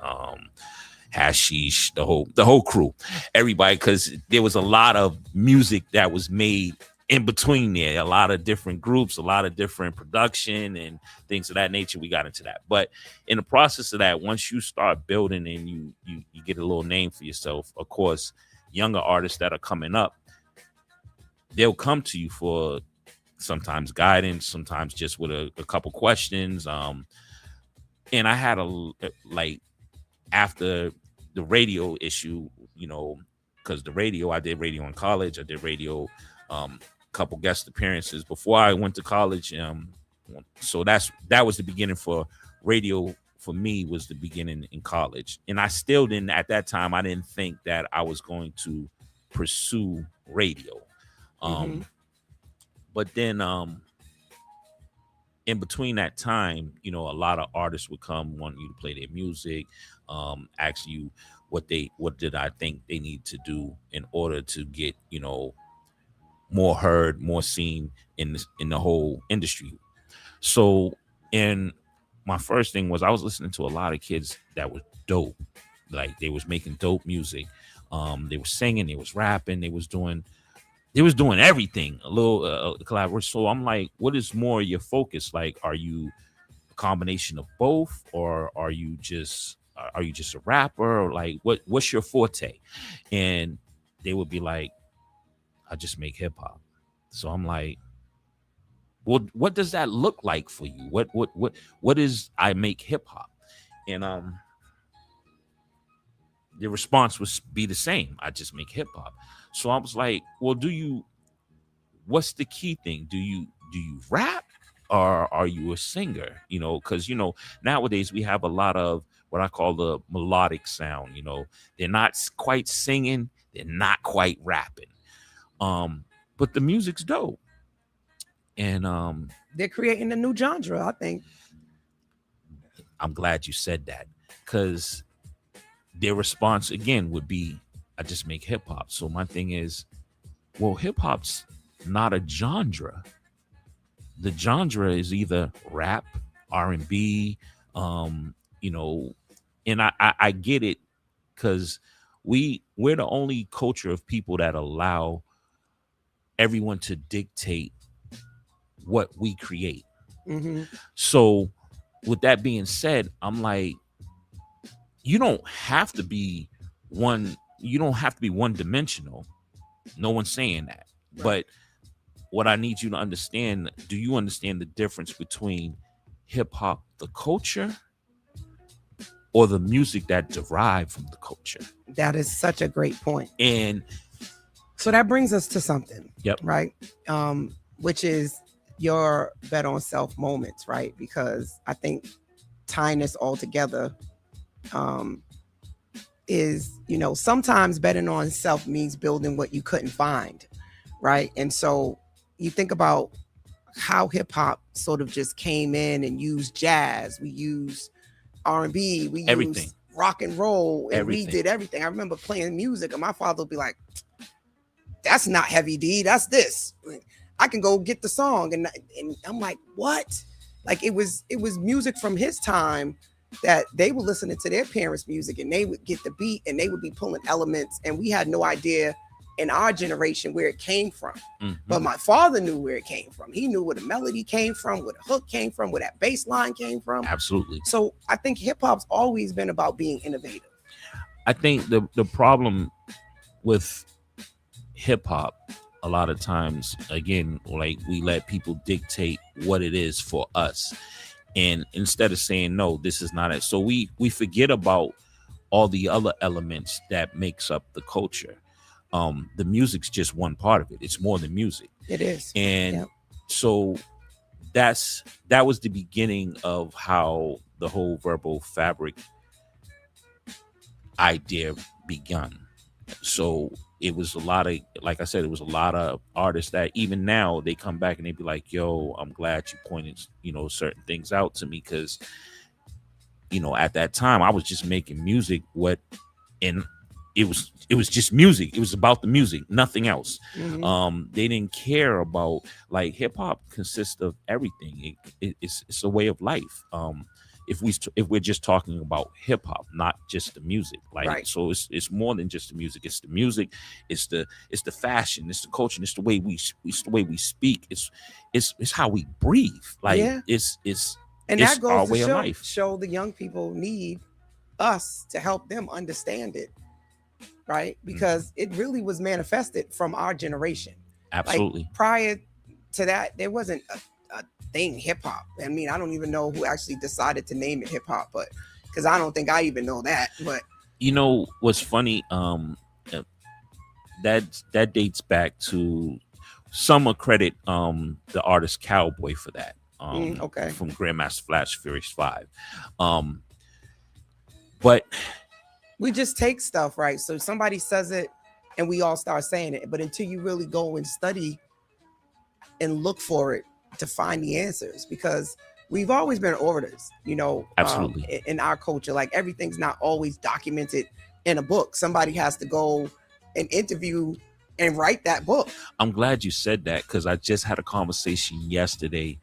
S3: Hashish, the whole crew, everybody, because there was a lot of music that was made in between there, a lot of different groups, a lot of different production and things of that nature. We got into that. But in the process of that, once you start building and you get a little name for yourself, of course, younger artists that are coming up, they'll come to you for sometimes guidance, sometimes just with a couple questions. And I had after the radio issue, because I did radio in college, I did radio, couple guest appearances before I went to college. So that was the beginning for radio. For me, was the beginning in college. And I still didn't, at that time, I didn't think that I was going to pursue radio.
S2: Mhm.
S3: But then in between that time, you know, a lot of artists would come want you to play their music, ask you what did I think they need to do in order to get, you know, more heard, more seen in the whole industry. So, and my first thing was I was listening to a lot of kids that was dope, like they was making dope music. They were singing, they was rapping, they was doing everything. A little collaboration. So I'm like, what is more your focus? Like, are you a combination of both, or are you just a rapper, or like what's your forte? And they would be like, I just make hip hop. So I'm like, well, what does that look like for you? What is I make hip hop? And the response would be the same. I just make hip hop. So I was like, well, what's the key thing? Do you rap, or are you a singer? You know, because you know, nowadays we have a lot of what I call the melodic sound. You know, they're not quite singing, they're not quite rapping. But the music's dope. And
S2: They're creating a new genre, I think.
S3: I'm glad you said that, because their response again would be, I just make hip hop. So my thing is, well, hip hop's not a genre. The genre is either rap, R&B, you know, and I get it, because we're the only culture of people that allow everyone to dictate what we create.
S2: Mm-hmm.
S3: So with that being said, I'm like, you don't have to be one dimensional. No one's saying that.
S2: Right.
S3: But what I need you to understand, do you understand the difference between hip hop, the culture, or the music that derived from the culture?
S2: That is such a great point.
S3: And
S2: so that brings us to something.
S3: Yep.
S2: Right. Which is your bet on self moments, right? Because I think tying this all together is, you know, sometimes betting on self means building what you couldn't find, right? And so you think about how hip hop sort of just came in and used jazz, we used R&B, we
S3: everything.
S2: used rock and roll, and
S3: Everything.
S2: we did everything. I remember playing music, and my father would be like, "That's not Heavy D, that's this." I can go get the song, and I'm like, "What?" Like it was music from his time that they were listening to their parents' music, and they would get the beat, and they would be pulling elements, and we had no idea in our generation where it came from.
S3: Mhm.
S2: But my father knew where it came from. He knew where the melody came from, where the hook came from, where that bass line came from.
S3: Absolutely.
S2: So I think hip hop's always been about being innovative.
S3: I think the problem with hip hop a lot of times, again, like we let people dictate what it is for us, and instead of saying no, this is not it. So we forget about all the other elements that makes up the culture. The music's just one part of it. It's more than music.
S2: It is.
S3: And
S2: Yep.
S3: so that was the beginning of how the whole verbal fabric idea begun. So it was a lot of, like I said, it was a lot of artists that even now they come back and they be like, yo, I'm glad you pointed, you know, certain things out to me, because, you know, at that time I was just making music, and it was just music. It was about the music, nothing else.
S2: Mhm.
S3: They didn't care about, like, hip hop consists of everything. It's a way of life. If we're just talking about hip hop, not just the music, like,
S2: Right.
S3: so it's more than just the music. It's the music, it's the fashion, it's the culture, it's the way it's the way we speak, it's how we breathe. Like,
S2: Yeah.
S3: it's
S2: And
S3: it's
S2: that
S3: our
S2: goes
S3: way
S2: to
S3: of life.
S2: show the young people need us to help them understand it, right? Because it really was manifested from our generation.
S3: Absolutely.
S2: Like prior to that, there wasn't a thing hip hop. I mean, I don't even know who actually decided to name it hip hop, but because I don't think I even know that. But
S3: you know what's funny? That dates back to, some credit the artist Cowboy for that.
S2: Okay.
S3: From Grandmaster Flash Furious 5. But
S2: we just take stuff, right? So somebody says it and we all start saying it. But until you really go and study and look for it to find the answers, because we've always been orators,
S3: Absolutely.
S2: in our culture. Like everything's not always documented in a book. Somebody has to go and interview and write that book.
S3: I'm glad you said that, because I just had a conversation yesterday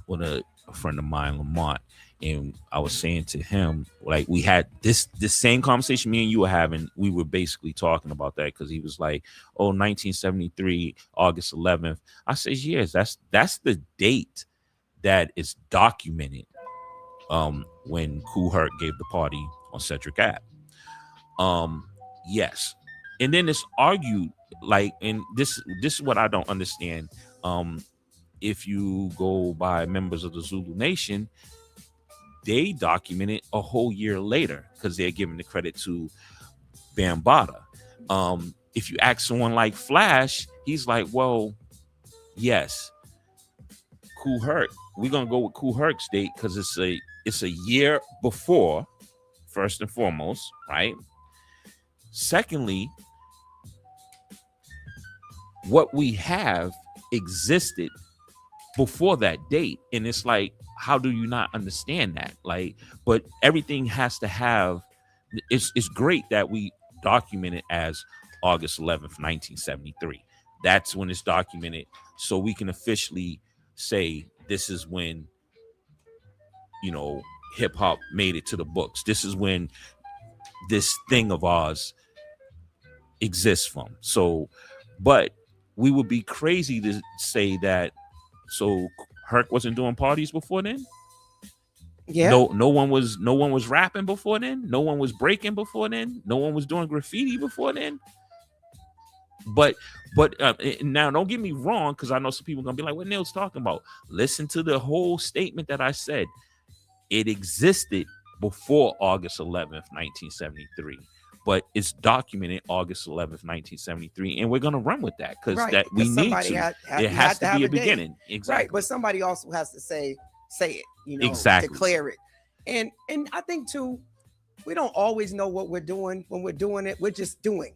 S3: with a friend of mine, Lamont, and I was saying to him, like, we had this same conversation me and you were having. We were basically talking about that, because he was like, oh, 1973, August 11th. I said, yes, that's the date that is documented when Kool Herc gave the party on Cedric Ave. Yes. And then it's argued, like, and this is what I don't understand. If you go by members of the Zulu Nation, they document it a whole year later, because they're giving the credit to Bambaataa. If you ask someone like Flash, he's like, well, yes, Kool Herc. We're gonna go with Kool Herc's date because it's a year before, first and foremost, right? Secondly, what we have existed before that date, and it's like, how do you not understand that? Like, but everything has to have. It's great that we document it as August 11th, 1973. That's when it's documented, so we can officially say this is when hip hop made it to the books. This is when this thing of ours exists from. So, but we would be crazy to say that. So Herc wasn't doing parties before then.
S2: Yeah.
S3: No one was rapping before then. No one was breaking before then. No one was doing graffiti before then. But now, don't get me wrong, because I know some people are gonna be like, "What Neil's talking about?" Listen to the whole statement that I said. It existed before August 11th, 1973. But it's documented August 11th, 1973, and we're gonna run with that, because that we need to. It has to be a beginning, exactly.
S2: Right, but somebody also has to say it,
S3: exactly,
S2: declare it, and I think too, we don't always know what we're doing when we're doing it. We're just doing.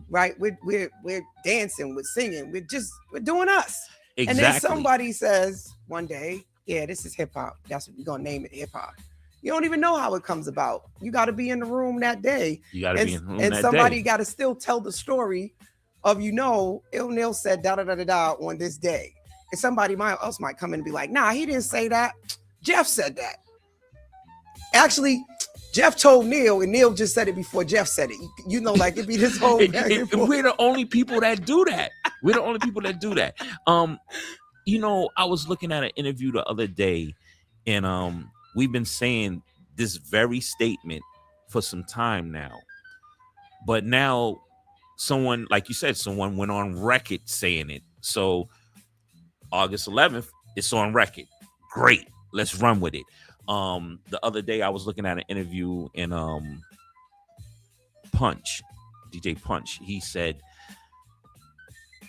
S3: Right.
S2: We're dancing, we're singing, we're doing us.
S3: Exactly.
S2: And then somebody says one day, yeah, this is hip hop. That's what we're gonna name it, hip hop. You don't even know how it comes about. You got to be in the room that day.
S3: You got to be in the room that day.
S2: And somebody got to still tell the story of, Ill Neil said da da da da da on this day. And somebody else might come in and be like, nah, he didn't say that. Jeff said that. Actually, Jeff told Neil, and Neil just said it before Jeff said it. Like it'd be this whole.
S3: We're the only people that do that. We're the only people that do that. I was looking at an interview the other day, and we've been saying this very statement for some time now. But now someone, like you said, someone went on record saying it. So August 11th, it's on record. Great. Let's run with it. The other day I was looking at an interview in Punch, DJ Punch. He said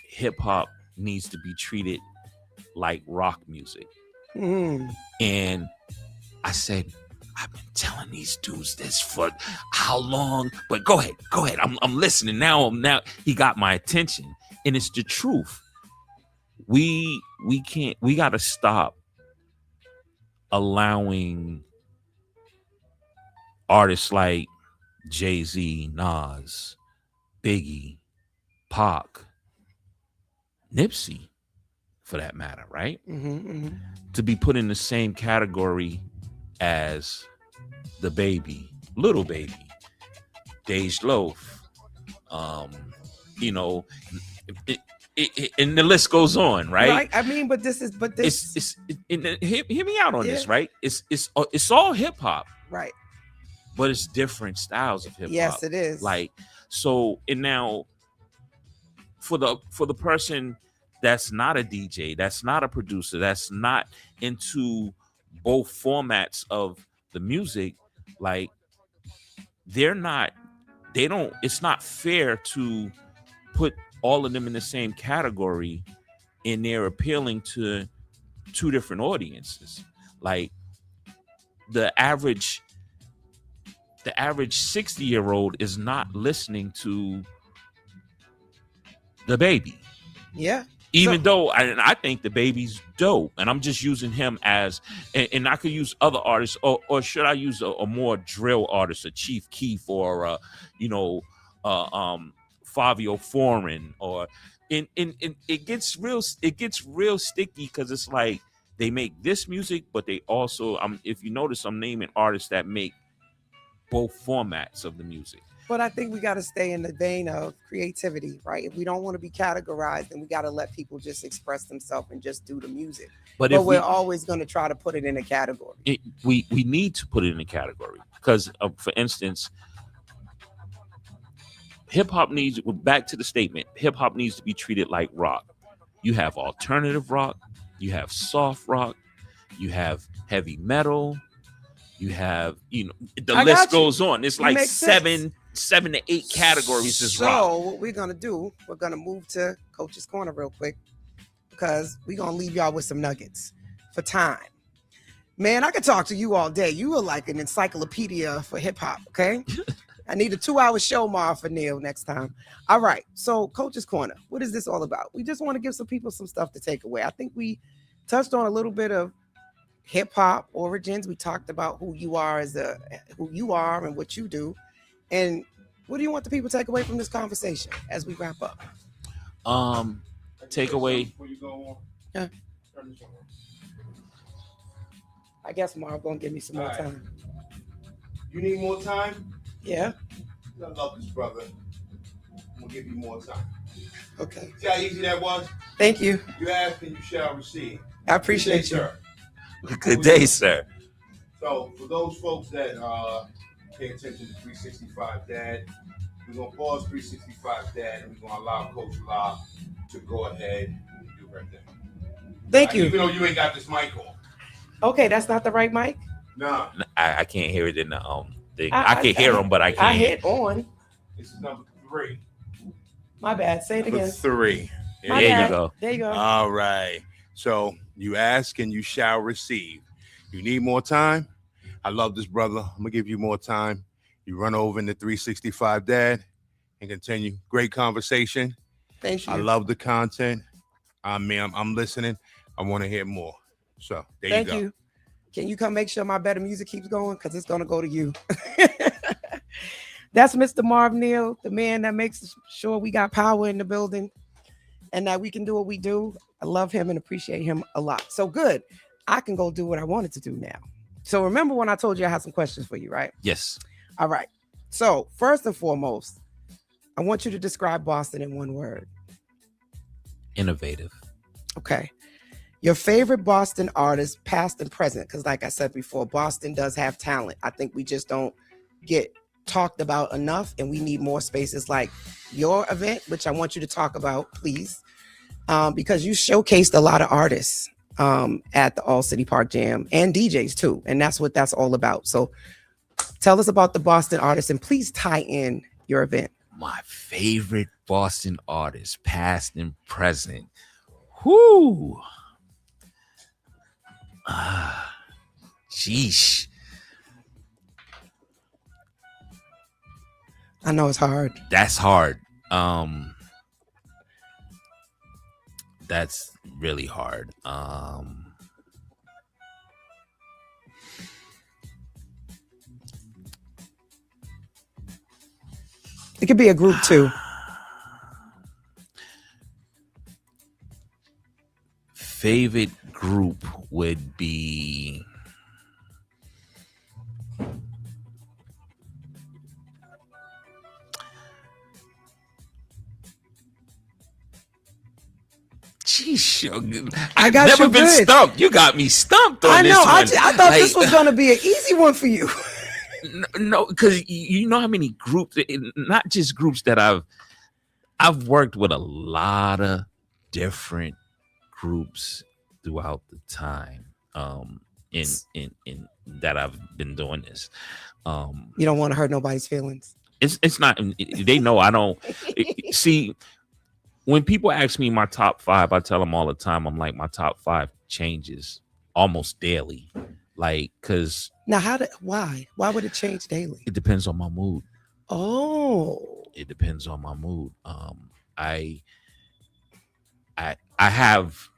S3: hip hop needs to be treated like rock music. And I said, I've been telling these dudes this for how long? But go ahead. I'm listening now. He got my attention, and it's the truth. We got to stop allowing artists like Jay-Z, Nas, Biggie, Pac, Nipsey, for that matter, right? To be put in the same category as the Baby, Little Baby, Dej Loaf, and the list goes on, right?
S2: Right. I mean, but this.
S3: Hear me out on this, right? It's all hip hop,
S2: right?
S3: But it's different styles of hip hop.
S2: Yes, it is.
S3: Like, so, and now for the person that's not a DJ, that's not a producer, that's not into both formats of the music, like it's not fair to put all of them in the same category, and they're appealing to two different audiences. Like the average the average 60-year-old is not listening to the baby.
S2: Yeah.
S3: Even though I think the baby's dope, and I'm just using him as, and I could use other artists, or should I use a more drill artist, a Chief Keef, or Fabio Foreign, or in it gets real sticky because it's like they make this music, but they also if you notice, I'm naming artists that make both formats of the music.
S2: But I think we got to stay in the vein of creativity, right? If we don't want to be categorized, then we got to let people just express themselves and just do the music. But we're always going to try to put it in a category.
S3: We need to put it in a category because, for instance, hip hop needs, back to the statement, hip hop needs to be treated like rock. You have alternative rock, you have soft rock, you have heavy metal, you have, the list goes on. It's like seven to eight categories is rock.
S2: So what we're gonna do, we're gonna move to Coach's Corner real quick because we're gonna leave y'all with some nuggets for time. Man, I could talk to you all day. You are like an encyclopedia for hip hop, okay? I need a 2-hour show, Marv, for Neil next time. All right, so Coach's Corner, what is this all about? We just want to give some people some stuff to take away. I think we touched on a little bit of hip hop origins. We talked about who you are and what you do. And what do you want the people to take away from this conversation as we wrap up?
S3: Take away.
S2: Yeah. I guess Marv gonna give me some more time.
S4: You need more time?
S2: Yeah.
S4: I love this brother. I'm gonna give you more time.
S2: Okay.
S4: See how easy that was?
S2: Thank you.
S4: You ask and you shall receive.
S2: I appreciate you.
S4: Sir.
S3: Good day, sir.
S4: So for those folks that pay attention to 365 Dad, we're gonna pause 365 Dad and we're gonna allow Coach La to go ahead and do her thing.
S2: Thank you.
S4: Even though you ain't got this mic on.
S2: Okay, that's not the right mic?
S4: Nah.
S3: I can't hear it in the thing. I can hear them, but I can't.
S2: I hit on.
S4: This is number 3.
S2: My bad. Say it again.
S5: 3.
S3: There you go.
S2: There you go.
S5: All right. So you ask and you shall receive. You need more time? I love this brother. I'm going to give you more time. You run over into 365 Dad and continue. Great conversation.
S2: Thank you.
S5: I love the content. I'm listening. I want to hear more. So there you go.
S2: Thank you. Can you come make sure my better music keeps going? Because it's going to go to you. That's Mr. Marv Neal, the man that makes sure we got power in the building and that we can do what we do. I love him and appreciate him a lot. So good. I can go do what I wanted to do now. So remember when I told you I had some questions for you, right?
S3: Yes.
S2: All right. So first and foremost, I want you to describe Boston in one word.
S3: Innovative.
S2: Okay. Your favorite Boston artist, past and present, because like I said before, Boston does have talent. I think we just don't get talked about enough, and we need more spaces like your event, which I want you to talk about, please, because you showcased a lot of artists at the All City Park Jam and DJs too, and that's what that's all about. So tell us about the Boston artists, and please tie in your event.
S3: My favorite Boston artist, past and present. Whoo! Sheesh.
S2: I know it's hard.
S3: That's hard. That's really hard.
S2: It could be a group too.
S3: Favorite group would be I've
S2: got
S3: never
S2: you
S3: been
S2: good.
S3: stumped. You got me stumped on
S2: I
S3: this
S2: know.
S3: one.
S2: I thought this was going to be an easy one for you.
S3: No, because you know how many groups, not just groups that I've worked with a lot of different groups throughout the time in that I've been doing this.
S2: You don't want to hurt nobody's feelings.
S3: It's not, they know I don't see. When people ask me my top 5, I tell them all the time, I'm like, my top 5 changes almost daily. Like, because
S2: Now, why would it change daily?
S3: it depends on my mood.
S2: Oh,
S3: It depends on my mood. I have,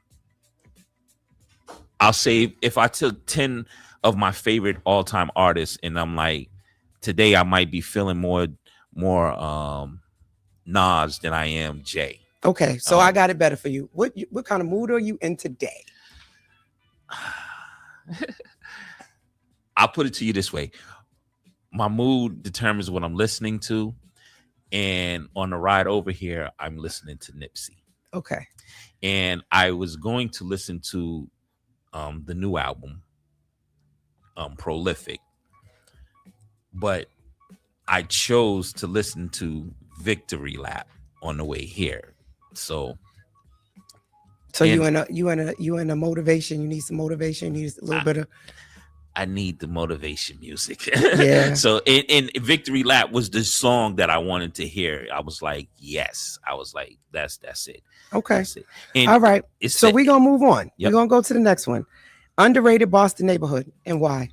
S3: I'll say, if I took 10 of my favorite all-time artists and I'm like, today I might be feeling more Nas than I am Jay.
S2: okay. So I got it better for you. What kind of mood are you in today?
S3: I'll put it to you this way. My mood determines what I'm listening to. And on the ride over here, I'm listening to Nipsey.
S2: Okay.
S3: And I was going to listen to the new album, Prolific. But I chose to listen to Victory Lap on the way here. So
S2: you in a motivation. You need some motivation. You need a little bit of.
S3: I need the motivation music.
S2: Yeah.
S3: So in Victory Lap was the song that I wanted to hear. I was like, yes. I was like, that's it.
S2: Okay.
S3: That's it. And
S2: all right. So we're gonna move on.
S3: Yep.
S2: We're gonna go to the next one. Underrated Boston neighborhood and why?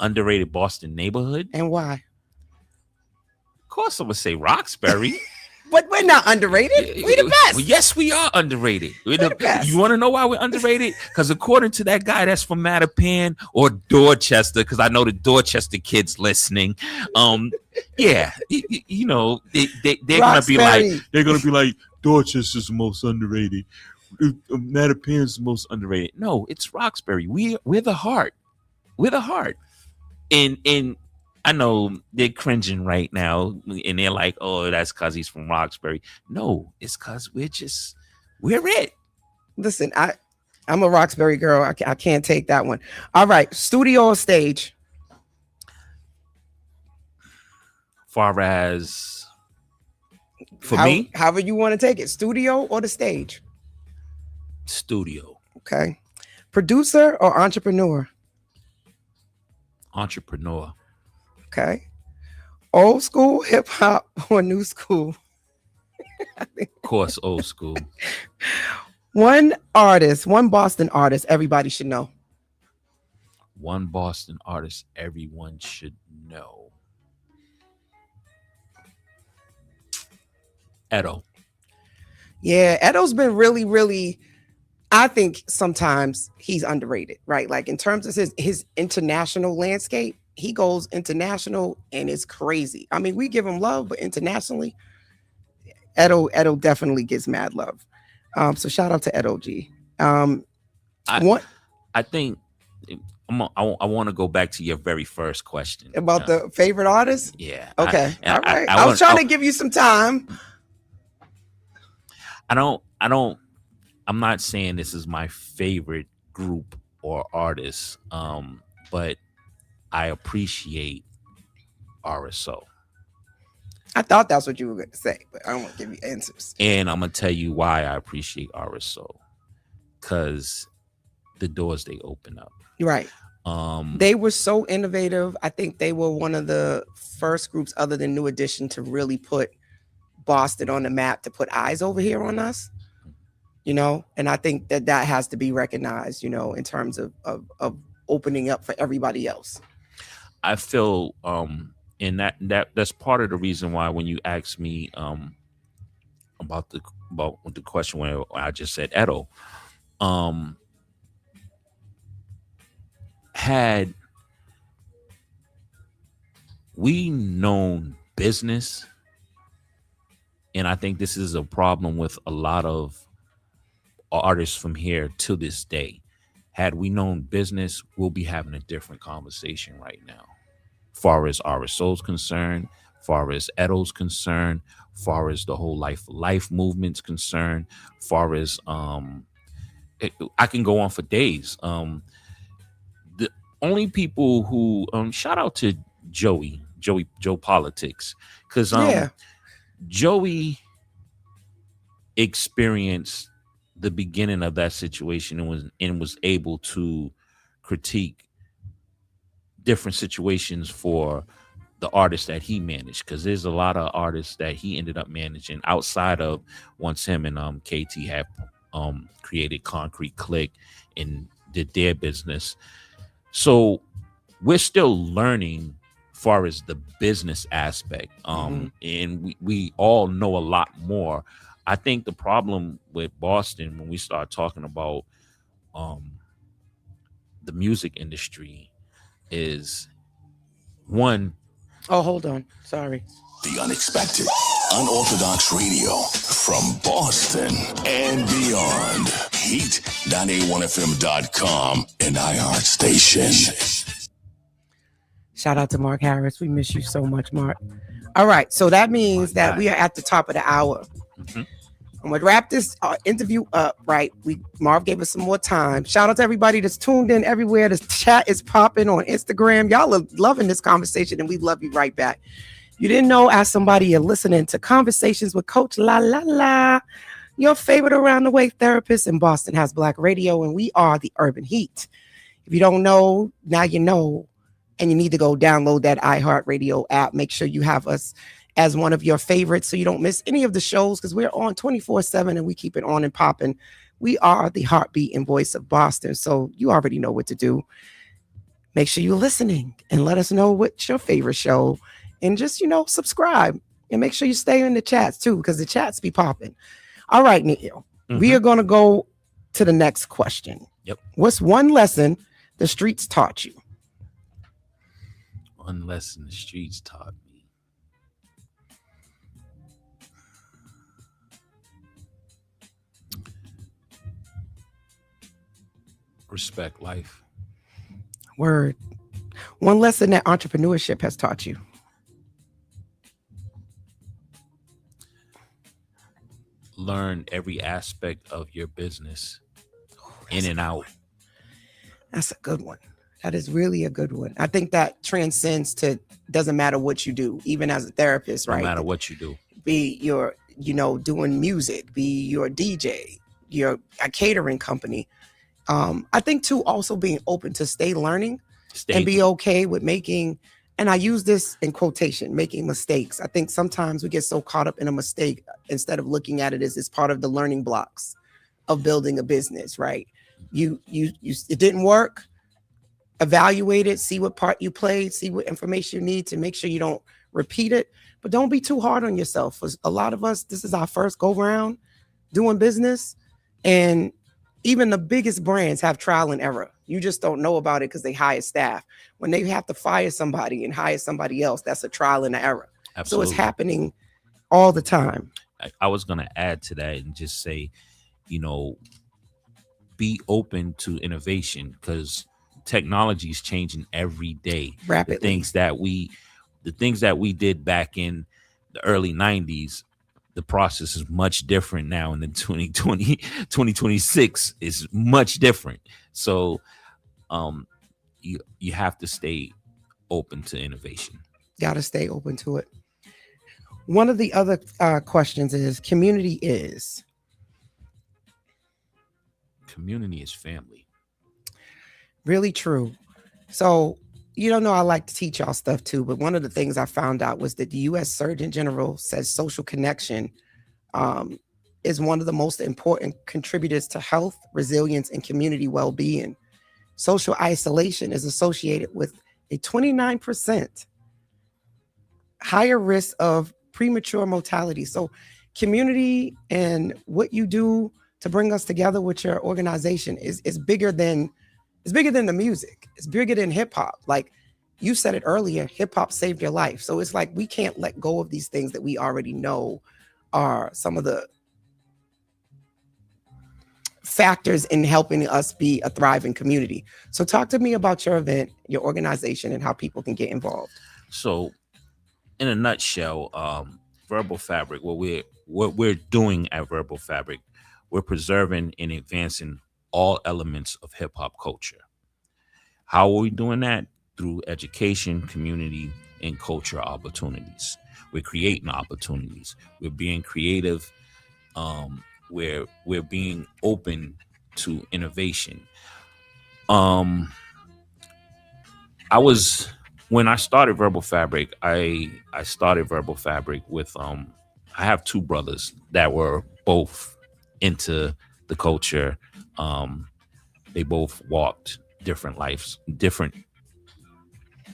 S3: Underrated Boston neighborhood
S2: and why?
S3: Of course, I'm gonna say Roxbury.
S2: But we're not underrated. We're the best.
S3: Well, yes, we are underrated.
S2: We're the best.
S3: You want to know why we're underrated? Because according to that guy that's from Mattapan or Dorchester, because I know the Dorchester kids listening, yeah, you know, they're gonna be like Dorchester's the most underrated. Mattapan's the most underrated. No, it's Roxbury. We're the heart. We're the heart. And I know they're cringing right now, and they're like, "Oh, that's because he's from Roxbury." No, it's because we're it.
S2: Listen, I'm a Roxbury girl. I can't take that one. All right, studio or stage?
S3: Far as for me,
S2: however you want to take it, studio or the stage?
S3: Studio.
S2: Okay. Producer or entrepreneur?
S3: Entrepreneur.
S2: Okay. Old school, hip hop, or new school?
S3: Of course, old school.
S2: One Boston artist everybody should know.
S3: One Boston artist everyone should know. Edo.
S2: Yeah, Edo's been really, really, I think sometimes he's underrated, right? Like in terms of his international landscape, he goes international and it's crazy. I mean, we give him love, but internationally, Edo definitely gets mad love. So shout out to Edo G.
S3: I think I want to go back to your very first question
S2: about the favorite artist.
S3: Yeah.
S2: Okay. All right. I was trying to give you some time.
S3: I'm not saying this is my favorite group or artist, but I appreciate RSO.
S2: I thought that's what you were going to say, but I don't want to give you answers.
S3: And I'm going to tell you why I appreciate RSO. Because the doors they open up.
S2: Right. They were so innovative. I think they were one of the first groups other than New Edition to really put Boston on the map, to put eyes over here on us, you know, and I think that has to be recognized, you know, in terms of opening up for everybody else.
S3: I feel and that's part of the reason why when you ask me about the question where I just said Edo, had we known business, and I think this is a problem with a lot of artists from here to this day. Had we known business, we'll be having a different conversation right now. Far as RSO's concerned, far as Edo's concerned, far as the whole life movement's concerned, far as I can go on for days. The only people who shout out to Joe Politics, because Joey experienced the beginning of that situation and was able to critique different situations for the artists that he managed, because there's a lot of artists that he ended up managing outside of once him and KT have created Concrete Click and did their business. So we're still learning far as the business aspect. And we all know a lot more. I think the problem with Boston when we start talking about the music industry is one.
S2: Oh, hold on. Sorry.
S1: The unexpected, unorthodox radio from Boston and beyond. Heat981fm.com and iHeart Station.
S2: Shout out to Mark Harris. We miss you so much, Mark. All right. So that means that we are at the top of the hour. I'm going to wrap this interview up, right? Marv gave us some more time. Shout out to everybody that's tuned in everywhere. The chat is popping on Instagram. Y'all are loving this conversation, and we love you right back. You didn't know, ask somebody. You're listening to Conversations with Coach La La La, your favorite around the way therapist in Boston Has Black Radio, and we are the Urban Heat. If you don't know, now you know, and you need to go download that iHeartRadio app. Make sure you have us as one of your favorites so you don't miss any of the shows, because we're on 24/7 and we keep it on and popping. We are the heartbeat and voice of Boston, so you already know what to do. Make sure you're listening and let us know what's your favorite show, and just, subscribe, and make sure you stay in the chats too, because the chats be popping. All right, Neil, we are going to go to the next question.
S3: Yep.
S2: What's one lesson the streets taught you?
S3: One lesson the streets taught me. Respect life.
S2: Word. One lesson that entrepreneurship has taught you.
S3: Learn every aspect of your business, in and out.
S2: That's a good one. That is really a good one. I think that transcends to, doesn't matter what you do, even as a therapist, right?
S3: No matter what you do.
S2: Be your, doing music, be your DJ, your a catering company. I think too, also being open to stay learning and be okay with making, and I use this in quotation, making mistakes. I think sometimes we get so caught up in a mistake instead of looking at it as it's part of the learning blocks of building a business, right? It didn't work. Evaluate it, see what part you played, see what information you need to make sure you don't repeat it, but don't be too hard on yourself. For a lot of us, this is our first go round doing business, and even the biggest brands have trial and error. You just don't know about it because they hire staff. When they have to fire somebody and hire somebody else, that's a trial and error.
S3: Absolutely.
S2: So it's happening all the time.
S3: I was going to add to that and just say, be open to innovation, because technology is changing every day.
S2: Rapidly.
S3: The things that we did back in the early 90s, the process is much different now, and in 2026 is much different. So you have to stay open to innovation.
S2: Got to stay open to it. One of the other questions is, community is
S3: family.
S2: Really true. So, I like to teach y'all stuff too, but one of the things I found out was that the U.S. Surgeon General says social connection is one of the most important contributors to health, resilience, and community well-being. Social isolation is associated with a 29% higher risk of premature mortality. So community and what you do to bring us together with your organization is bigger than the music. It's bigger than hip hop. Like you said it earlier, hip hop saved your life. So it's like we can't let go of these things that we already know are some of the factors in helping us be a thriving community. So talk to me about your event, your organization, and how people can get involved.
S3: So in a nutshell, Verbal Fabric, what we're doing at Verbal Fabric, we're preserving and advancing all elements of hip hop culture. How are we doing that? Through education, community, and culture opportunities. We're creating opportunities. We're being creative. We're being open to innovation. When I started Verbal Fabric, I started Verbal Fabric with I have two brothers that were both into the culture. They both walked different lives, different.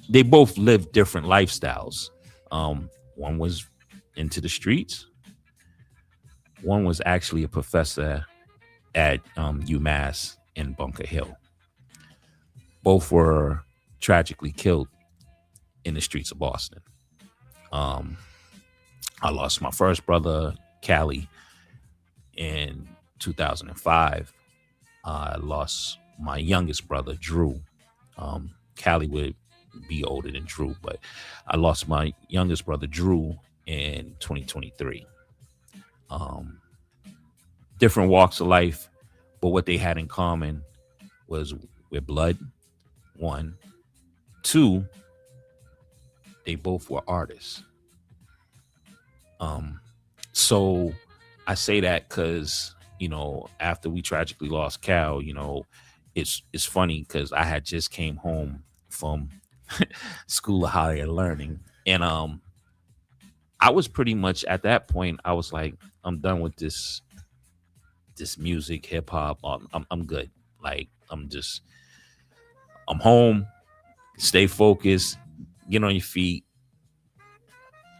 S3: They both lived different lifestyles. One was into the streets. One was actually a professor at UMass in Bunker Hill. Both were tragically killed in the streets of Boston. I lost my first brother, Callie, in 2005. I lost my youngest brother, Drew. Callie would be older than Drew, but I lost my youngest brother, Drew, in 2023. Different walks of life, but what they had in common was with blood, one. Two, they both were artists. So I say that because, after we tragically lost Cal, it's funny because I had just came home from School of Higher Learning. And I was pretty much at that point, I was like, I'm done with this music, hip hop. I'm good. Like, I'm home, stay focused, get on your feet,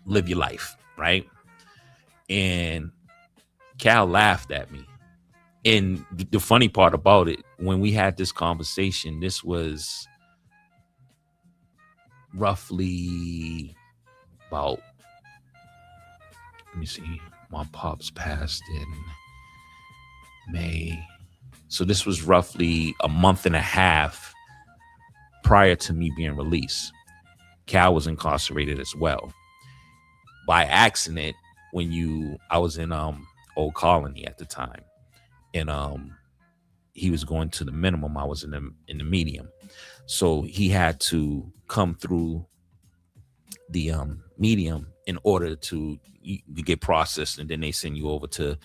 S3: live your life, right? And Cal laughed at me. And the funny part about it, when we had this conversation, this was roughly about, let me see, my pops passed in May. So this was roughly a month and a half prior to me being released. Cal was incarcerated as well. By accident, I was in Old Colony at the time, and he was going to the minimum. I was in the medium, so he had to come through the medium in order to get processed, and then they send you over to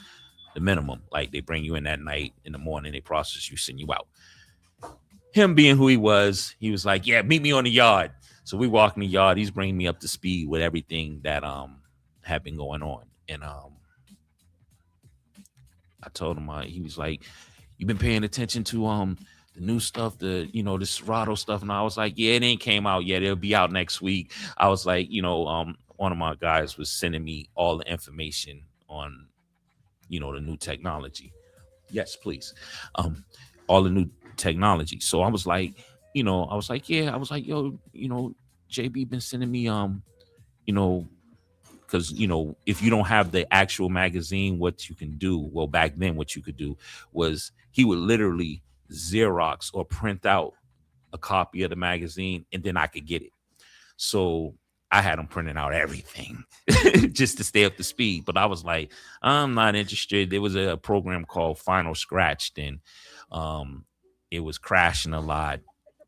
S3: the minimum. Like, they bring you in that night, in the morning they process you, send you out. Him being who he was like, yeah, meet me on the yard. So we walk in the yard. He's bringing me up to speed with everything that had been going on. And I told him, he was like, you've been paying attention to the new stuff, the the Serato stuff. And I was like, yeah, it ain't came out yet, it'll be out next week. I was like, one of my guys was sending me all the information on the new technology. Yes, please. All the new technology. So I was like, yeah, I was like, yo, JB been sending me because if you don't have the actual magazine, what you can do, well, back then what you could do was he would literally Xerox or print out a copy of the magazine, and then I could get it. So I had him printing out everything just to stay up to speed. But I was like, I'm not interested. There was a program called Final Scratched, and it was crashing a lot,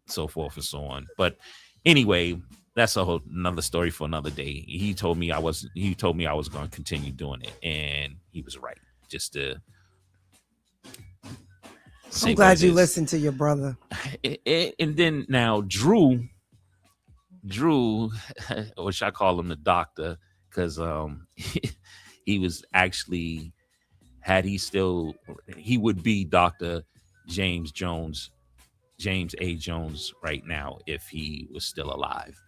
S3: so forth and so on. But anyway, that's another story for another day. He told me I was going to continue doing it, and he was right. Just to
S2: I'm glad you listened to your brother.
S3: And then now Drew, or should I call him the doctor? Because he was actually, he would be Dr. James A. Jones right now if he was still alive.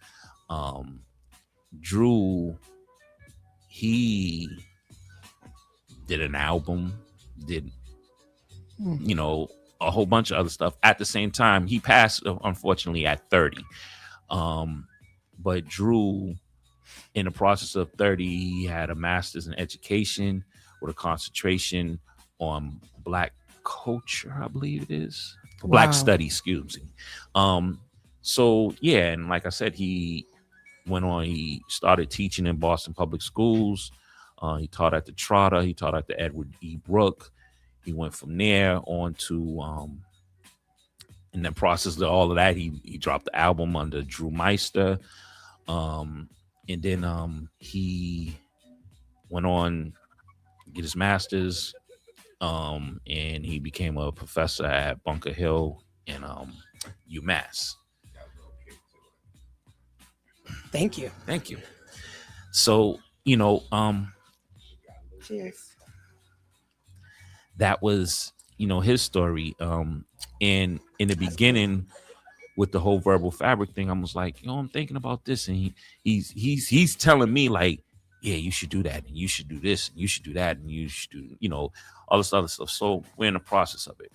S3: Drew, he did an album, did a whole bunch of other stuff. At the same time, he passed, unfortunately, at 30. But Drew, in the process of 30, he had a master's in education with a concentration on Black culture, I believe it is. Wow. Black studies, excuse me. So yeah, and like I said, he went on, he started teaching in Boston public schools. He taught at the Trotter, he taught at the Edward E. Brooke. He went from there on to in the process of all of that, he dropped the album under Drew Meister. And then he went on to get his master's, and he became a professor at Bunker Hill in UMass.
S2: Thank you.
S3: So,
S2: cheers.
S3: That was, his story. And in the beginning with the whole verbal fabric thing, I was like, I'm thinking about this, and he's telling me like, yeah, you should do that, and you should do this, and you should do that, and you should do, all this other stuff. So we're in the process of it.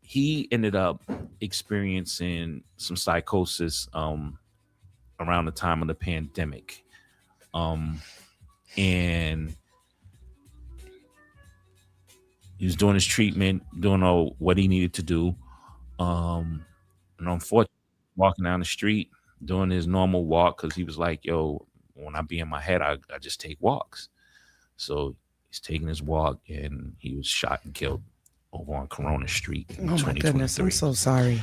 S3: He ended up experiencing some psychosis around the time of the pandemic. And he was doing his treatment, doing all what he needed to do. And unfortunately, walking down the street, doing his normal walk, because he was like, yo, when I be in my head, I just take walks. So he's taking his walk, and he was shot and killed over on Corona Street.
S2: Oh my goodness, I'm so sorry.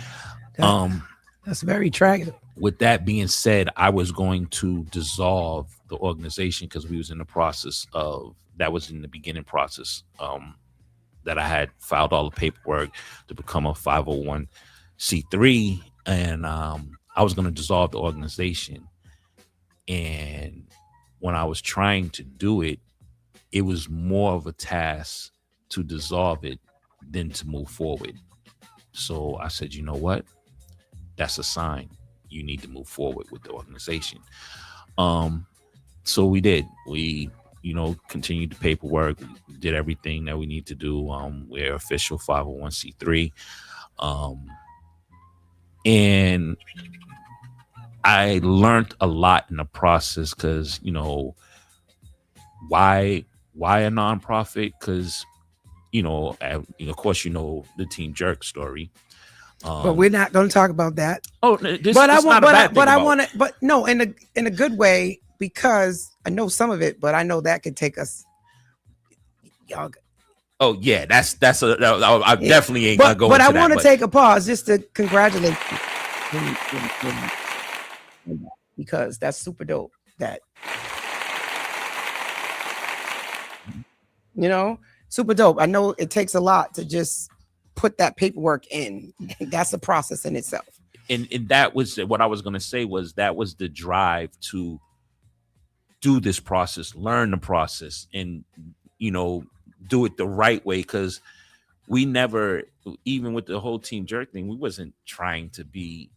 S2: That's very tragic.
S3: With that being said, I was going to dissolve the organization because we was in the process of, that was in the beginning process, that I had filed all the paperwork to become a 501c3, and I was going to dissolve the organization. And when I was trying to do it, it was more of a task to dissolve it than to move forward. So I said, you know what? That's a sign. You need to move forward with the organization. So we did. We, continued the paperwork, did everything that we need to do. We're official 501c3. And I learned a lot in the process because, why a nonprofit? Because, of course, the Team Jerk story.
S2: But we're not going to talk about that.
S3: Oh, but I
S2: want to, but no, in a good way, because I know some of it, but I know that could take us. Y'all.
S3: Oh yeah, I definitely ain't gonna go.
S2: But I want to take a pause just to congratulate you, because that's super dope. That super dope. I know it takes a lot to just put that paperwork in. That's a process in itself.
S3: And that was what I was going to say, was that was the drive to do this process, learn the process, and, do it the right way. Because we never, even with the whole Team Jerk thing, we wasn't trying to be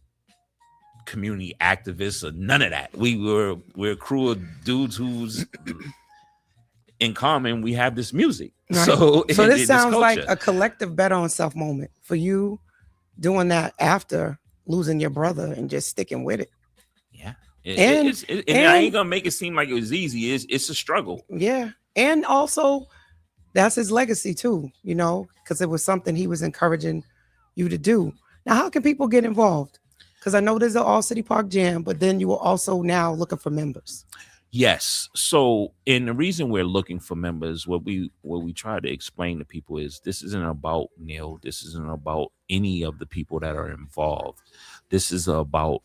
S3: community activists or none of that. We're a crew of dudes who's in common. We have this music. Right. So
S2: this sounds like a collective bet on self moment for you, doing that after losing your brother and just sticking with it.
S3: Yeah. And I ain't gonna make it seem like it was easy. It's a struggle.
S2: Yeah. And also that's his legacy too, because it was something he was encouraging you to do. Now, how can people get involved? Because I know there's an All City Park Jam, but then you are also now looking for members.
S3: Yes. So, and the reason we're looking for members, what we try to explain to people is this isn't about Neil. This isn't about any of the people that are involved. This is about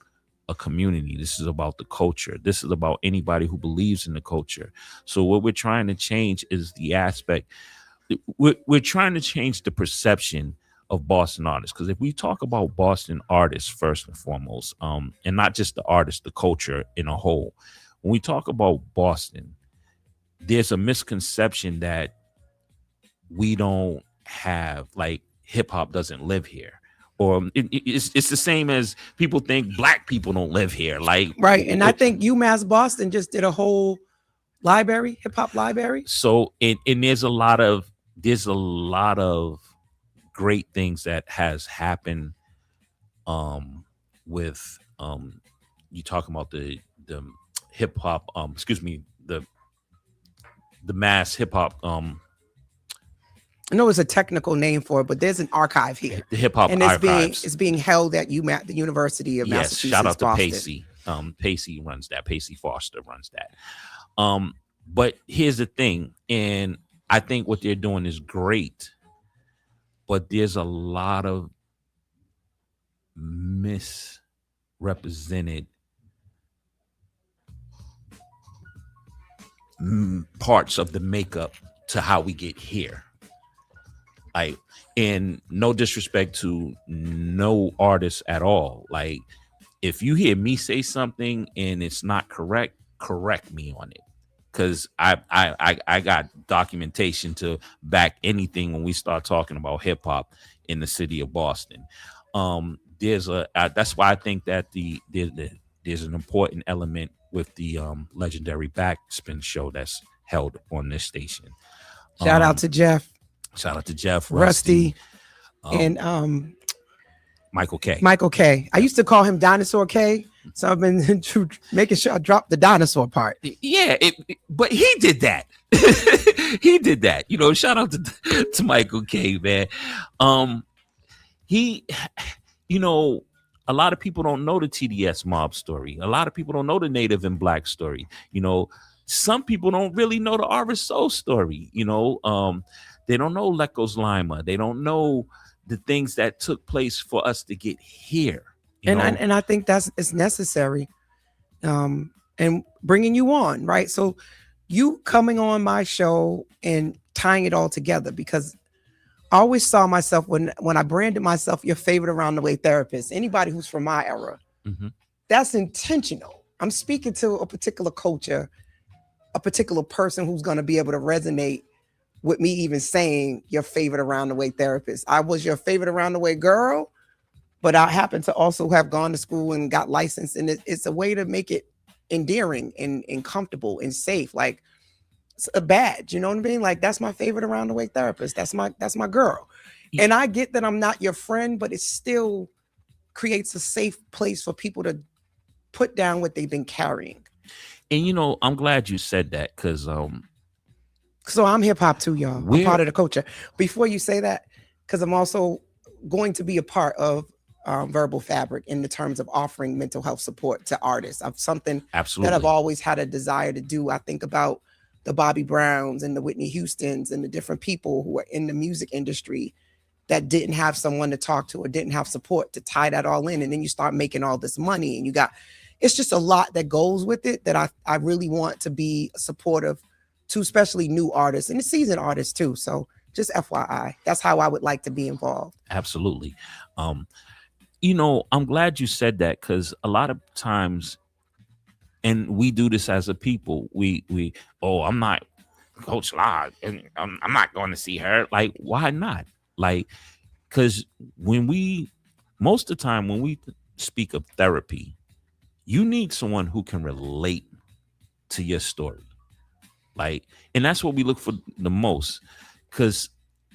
S3: a community. This is about the culture. This is about anybody who believes in the culture. So what we're trying to change is the aspect. We're trying to change the perception of Boston artists. Because if we talk about Boston artists first and foremost, and not just the artists, the culture in a whole, when we talk about Boston, there's a misconception that we don't have, like, hip hop doesn't live here. Or it's the same as people think Black people don't live here. Like,
S2: right. And I think UMass Boston just did a whole library, hip hop library.
S3: So and there's a lot of great things that has happened with you talking about the hip hop, the mass hip hop.
S2: I know it's a technical name for it, but there's an archive here.
S3: The hip hop archives.
S2: It's being held at UMass, the University of Massachusetts.
S3: Shout out to
S2: Boston.
S3: Pacey. Pacey runs that. Pacey Foster runs that. But here's the thing, and I think what they're doing is great, but there's a lot of misrepresented parts of the makeup to how we get here. Like, and no disrespect to no artist at all. Like, if you hear me say something and it's not correct, correct me on it. Because I got documentation to back anything when we start talking about hip hop. in the city of Boston. That's why I think that there's an important element with the legendary Backspin show that's held on this station.
S2: Shout out to Jeff.
S3: Shout out to Jeff,
S2: Rusty,
S3: and Michael K.
S2: I used to call him Dinosaur K, so I've been making sure I drop the dinosaur part.
S3: Yeah, but he did that. He did that. You know, shout out to Michael K, man. He, you know, a lot of people don't know the TDS mob story. A lot of people don't know the Native and Black story. You know, some people don't really know the RSO story. You know, they don't know Lecos Lima. They don't know the things that took place for us to get here.
S2: And I think it's necessary. And bringing you on, right? So you coming on my show and tying it all together, because I always saw myself when I branded myself your favorite around the way therapist. Anybody who's from my era, that's intentional. I'm speaking to a particular culture, a particular person who's going to be able to resonate with me even saying your favorite around the way therapist. I was your favorite around the way girl, but I happen to also have gone to school and got licensed. And it's a way to make it endearing and comfortable and safe. Like, it's a badge, you know what I mean? Like, that's my favorite around the way therapist. That's my girl. Yeah. And I get that I'm not your friend, but it still creates a safe place for people to put down what they've been carrying.
S3: And you know, I'm glad you said that, because
S2: so I'm hip hop too, y'all. I'm part of the culture. Before you say that, because I'm also going to be a part of Verbal Fabric in the terms of offering mental health support to artists. Of something
S3: absolutely
S2: that I've always had a desire to do. I think about the Bobby Browns and the Whitney Houstons and the different people who are in the music industry that didn't have someone to talk to or didn't have support to tie that all in. And then you start making all this money and it's just a lot that goes with it that I really want to be supportive to, especially new artists and seasoned artists too. So just FYI, that's how I would like to be involved.
S3: Absolutely. You know, I'm glad you said that, because a lot of times, and we do this as a people, I'm not Coach La, and I'm not going to see her. Like, why not? Like, because most of the time when we speak of therapy, you need someone who can relate to your story. Like, and that's what we look for the most, because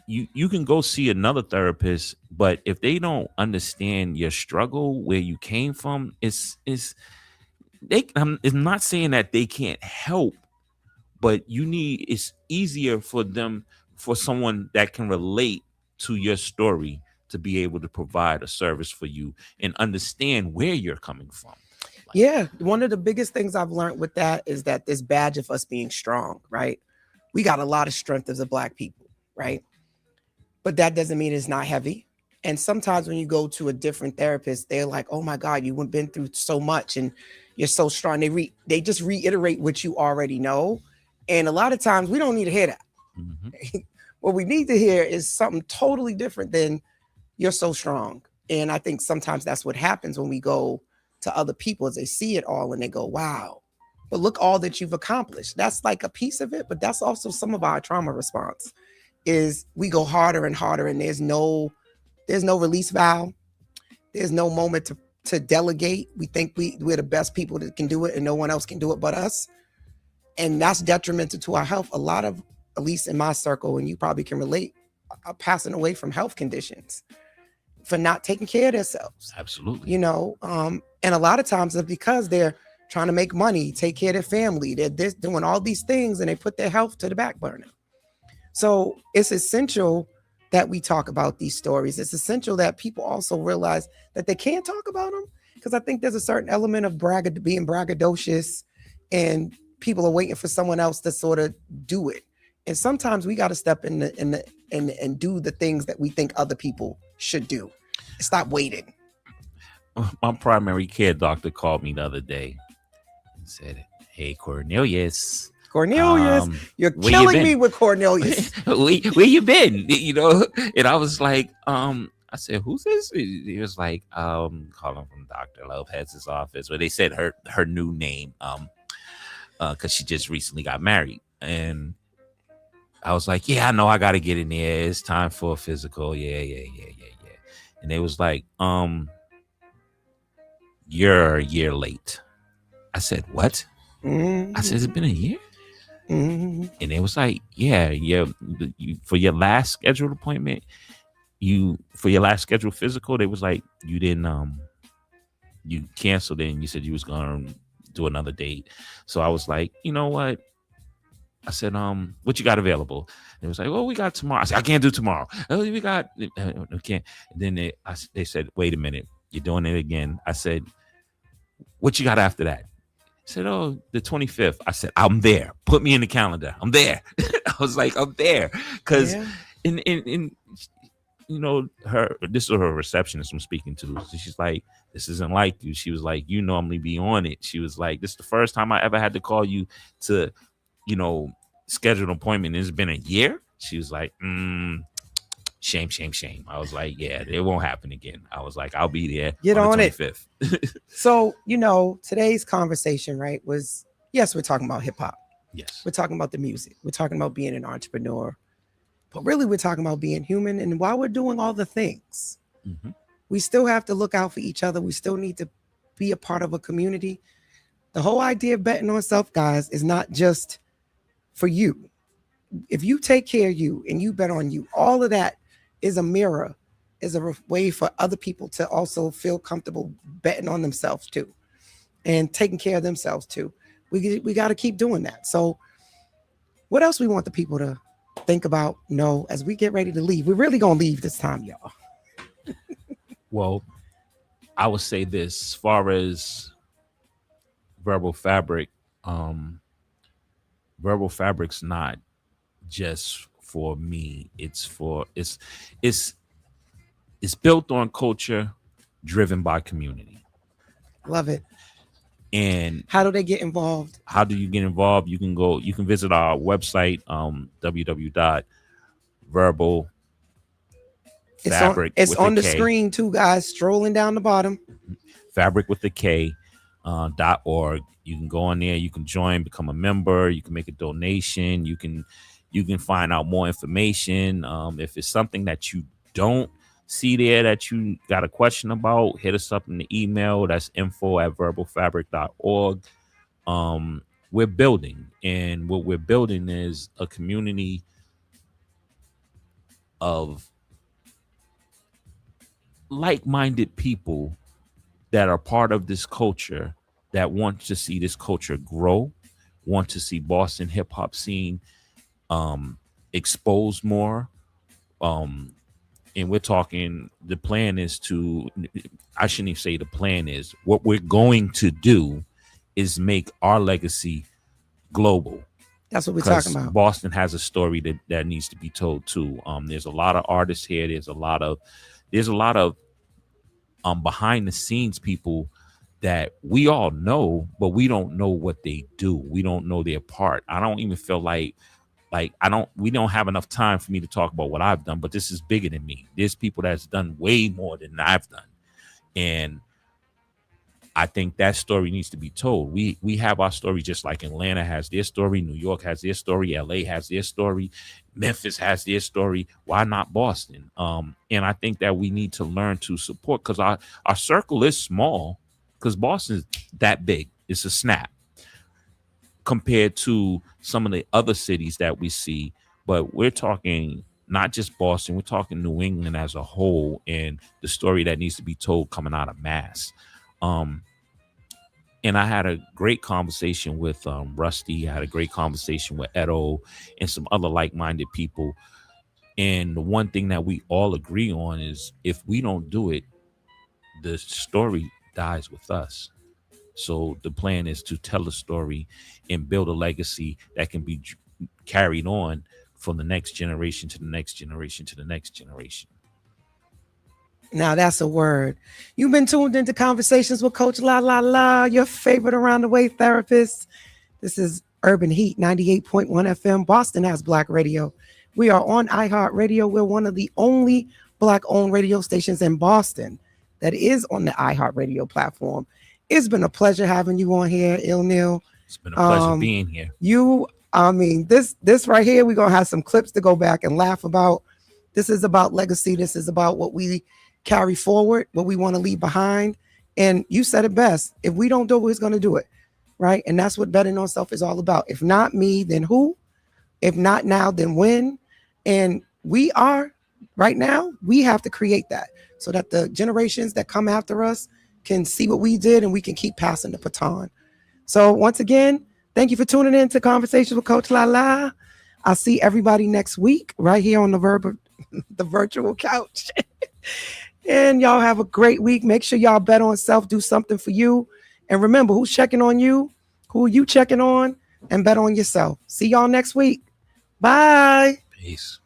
S3: you can go see another therapist, but if they don't understand your struggle, where you came from, it's not saying that they can't help, but it's easier for someone that can relate to your story to be able to provide a service for you and understand where you're coming from.
S2: Yeah. One of the biggest things I've learned with that is that this badge of us being strong, right? We got a lot of strength as a Black people, right? But that doesn't mean it's not heavy. And sometimes when you go to a different therapist, they're like, oh my God, you've been through so much and you're so strong. They just reiterate what you already know. And a lot of times we don't need to hear that. What we need to hear is something totally different than you're so strong. And I think sometimes that's what happens when we go to other people, is they see it all and they go, wow, but look all that you've accomplished. That's like a piece of it, but that's also some of our trauma response, is we go harder and harder, and there's no release valve. There's no moment to delegate. We think we're the best people that can do it and no one else can do it but us. And that's detrimental to our health. A lot of, at least in my circle, and you probably can relate, are passing away from health conditions for not taking care of themselves.
S3: Absolutely.
S2: You know, and a lot of times it's because they're trying to make money, take care of their family. They're doing all these things and they put their health to the back burner. So it's essential that we talk about these stories. It's essential that people also realize that they can't talk about them, because I think there's a certain element of being braggadocious, and people are waiting for someone else to sort of do it. And sometimes we got to step in and do the things that we think other people should do. Stop waiting.
S3: My primary care doctor called me the other day and said, hey, Cornelius,
S2: you're killing me with Cornelius.
S3: where you been? You know, and I was like, I said, who's this? He was like, calling from Dr. Lopez's office, where they said her new name, because she just recently got married. And I was like, yeah, I know I got to get in there. It's time for a physical. Yeah. And they was like, you're a year late. I said, what? I said, it's been a year?
S2: Mm-hmm.
S3: And it was like, yeah, for your last scheduled appointment, for your last scheduled physical, they was like, you didn't you canceled it and you said you was gonna do another date. So I was like, you know what? I said, what you got available? And it was like, well, we got tomorrow. I said, I can't do tomorrow. Oh, we got, we can't. And then they said, wait a minute, you're doing it again. I said, what you got after that? I said, oh, the 25th. I said, I'm there. Put me in the calendar. I'm there. I was like, I'm there. Because in you know, this is her receptionist I'm speaking to. So she's like, this isn't like you. She was like, you normally be on it. She was like, this is the first time I ever had to call you to, you know, schedule an appointment. It's been a year. She was like, shame. I was like, yeah, it won't happen again. I was like, I'll be there.
S2: Get on
S3: the
S2: it.
S3: 25th.
S2: So, you know, today's conversation, right, was, yes, we're talking about hip hop.
S3: Yes.
S2: We're talking about the music. We're talking about being an entrepreneur. But really, we're talking about being human. And while we're doing all the things, we still have to look out for each other. We still need to be a part of a community. The whole idea of betting on self, guys, is not just for you. If you take care of you and you bet on you, all of that is a mirror, is a way for other people to also feel comfortable betting on themselves too and taking care of themselves too. We got to keep doing that. So what else we want the people to think about, know, as we get ready to leave? We're really going to leave this time, y'all.
S3: Well, I would say this, as far as Verbal Fabric, Verbal Fabric's not just for me. It's built on culture, driven by community.
S2: Love it.
S3: And
S2: how do they get involved?
S3: How do you get involved? You can visit our website, www.verbal Fabric.
S2: It's on the screen too, guys. Strolling down the bottom.
S3: Fabric with the K .org. You can go on there. You can join, become a member. You can make a donation. You can find out more information. If it's something that you don't see there that you got a question about, hit us up in the email. That's info@verbalfabric.org. We're building, and what we're building is a community of like-minded people that are part of this culture, that want to see this culture grow, want to see Boston hip hop scene exposed more. And we're talking, the plan is I shouldn't even say the plan is, what we're going to do is make our legacy global.
S2: That's what we're talking about.
S3: Boston has a story that needs to be told too. There's a lot of artists here. There's a lot of behind the scenes people that we all know, but we don't know what they do. We don't know their part. I don't even feel like we don't have enough time for me to talk about what I've done, but this is bigger than me. There's people that's done way more than I've done. And I think that story needs to be told. We have our story, just like Atlanta has their story, New York has their story, LA has their story, Memphis has their story. Why not Boston? And I think that we need to learn to support, because our circle is small, because Boston's that big. It's a snap compared to some of the other cities that we see. But we're talking not just Boston, we're talking New England as a whole, and the story that needs to be told coming out of Mass. And I had a great conversation with Rusty. I had a great conversation with Edo and some other like-minded people. And the one thing that we all agree on is, if we don't do it, the story dies with us. So the plan is to tell a story and build a legacy that can be carried on from the next generation to the next generation to the next generation.
S2: Now that's a word. You've been tuned into Conversations with Coach La La La, your favorite around the way therapist. This is Urban Heat 98.1 FM. Boston has Black radio. We are on iHeartRadio. We're one of the only Black-owned radio stations in Boston that is on the iHeartRadio platform. It's been a pleasure having you on here, Neil.
S3: It's been a pleasure being here.
S2: This right here, we're going to have some clips to go back and laugh about. This is about legacy. This is about what we carry forward, what we want to leave behind. And you said it best. If we don't do it, who's going to do it? Right. And that's what betting on self is all about. If not me, then who? If not now, then when? And we are right now, we have to create that so that the generations that come after us can see what we did and we can keep passing the baton. So once again, thank you for tuning in to Conversations with Coach Lala. I'll see everybody next week right here on the virtual couch. And y'all have a great week. Make sure y'all bet on self, do something for you. And remember, who's checking on you? Who are you checking on? And bet on yourself. See y'all next week. Bye.
S3: Peace.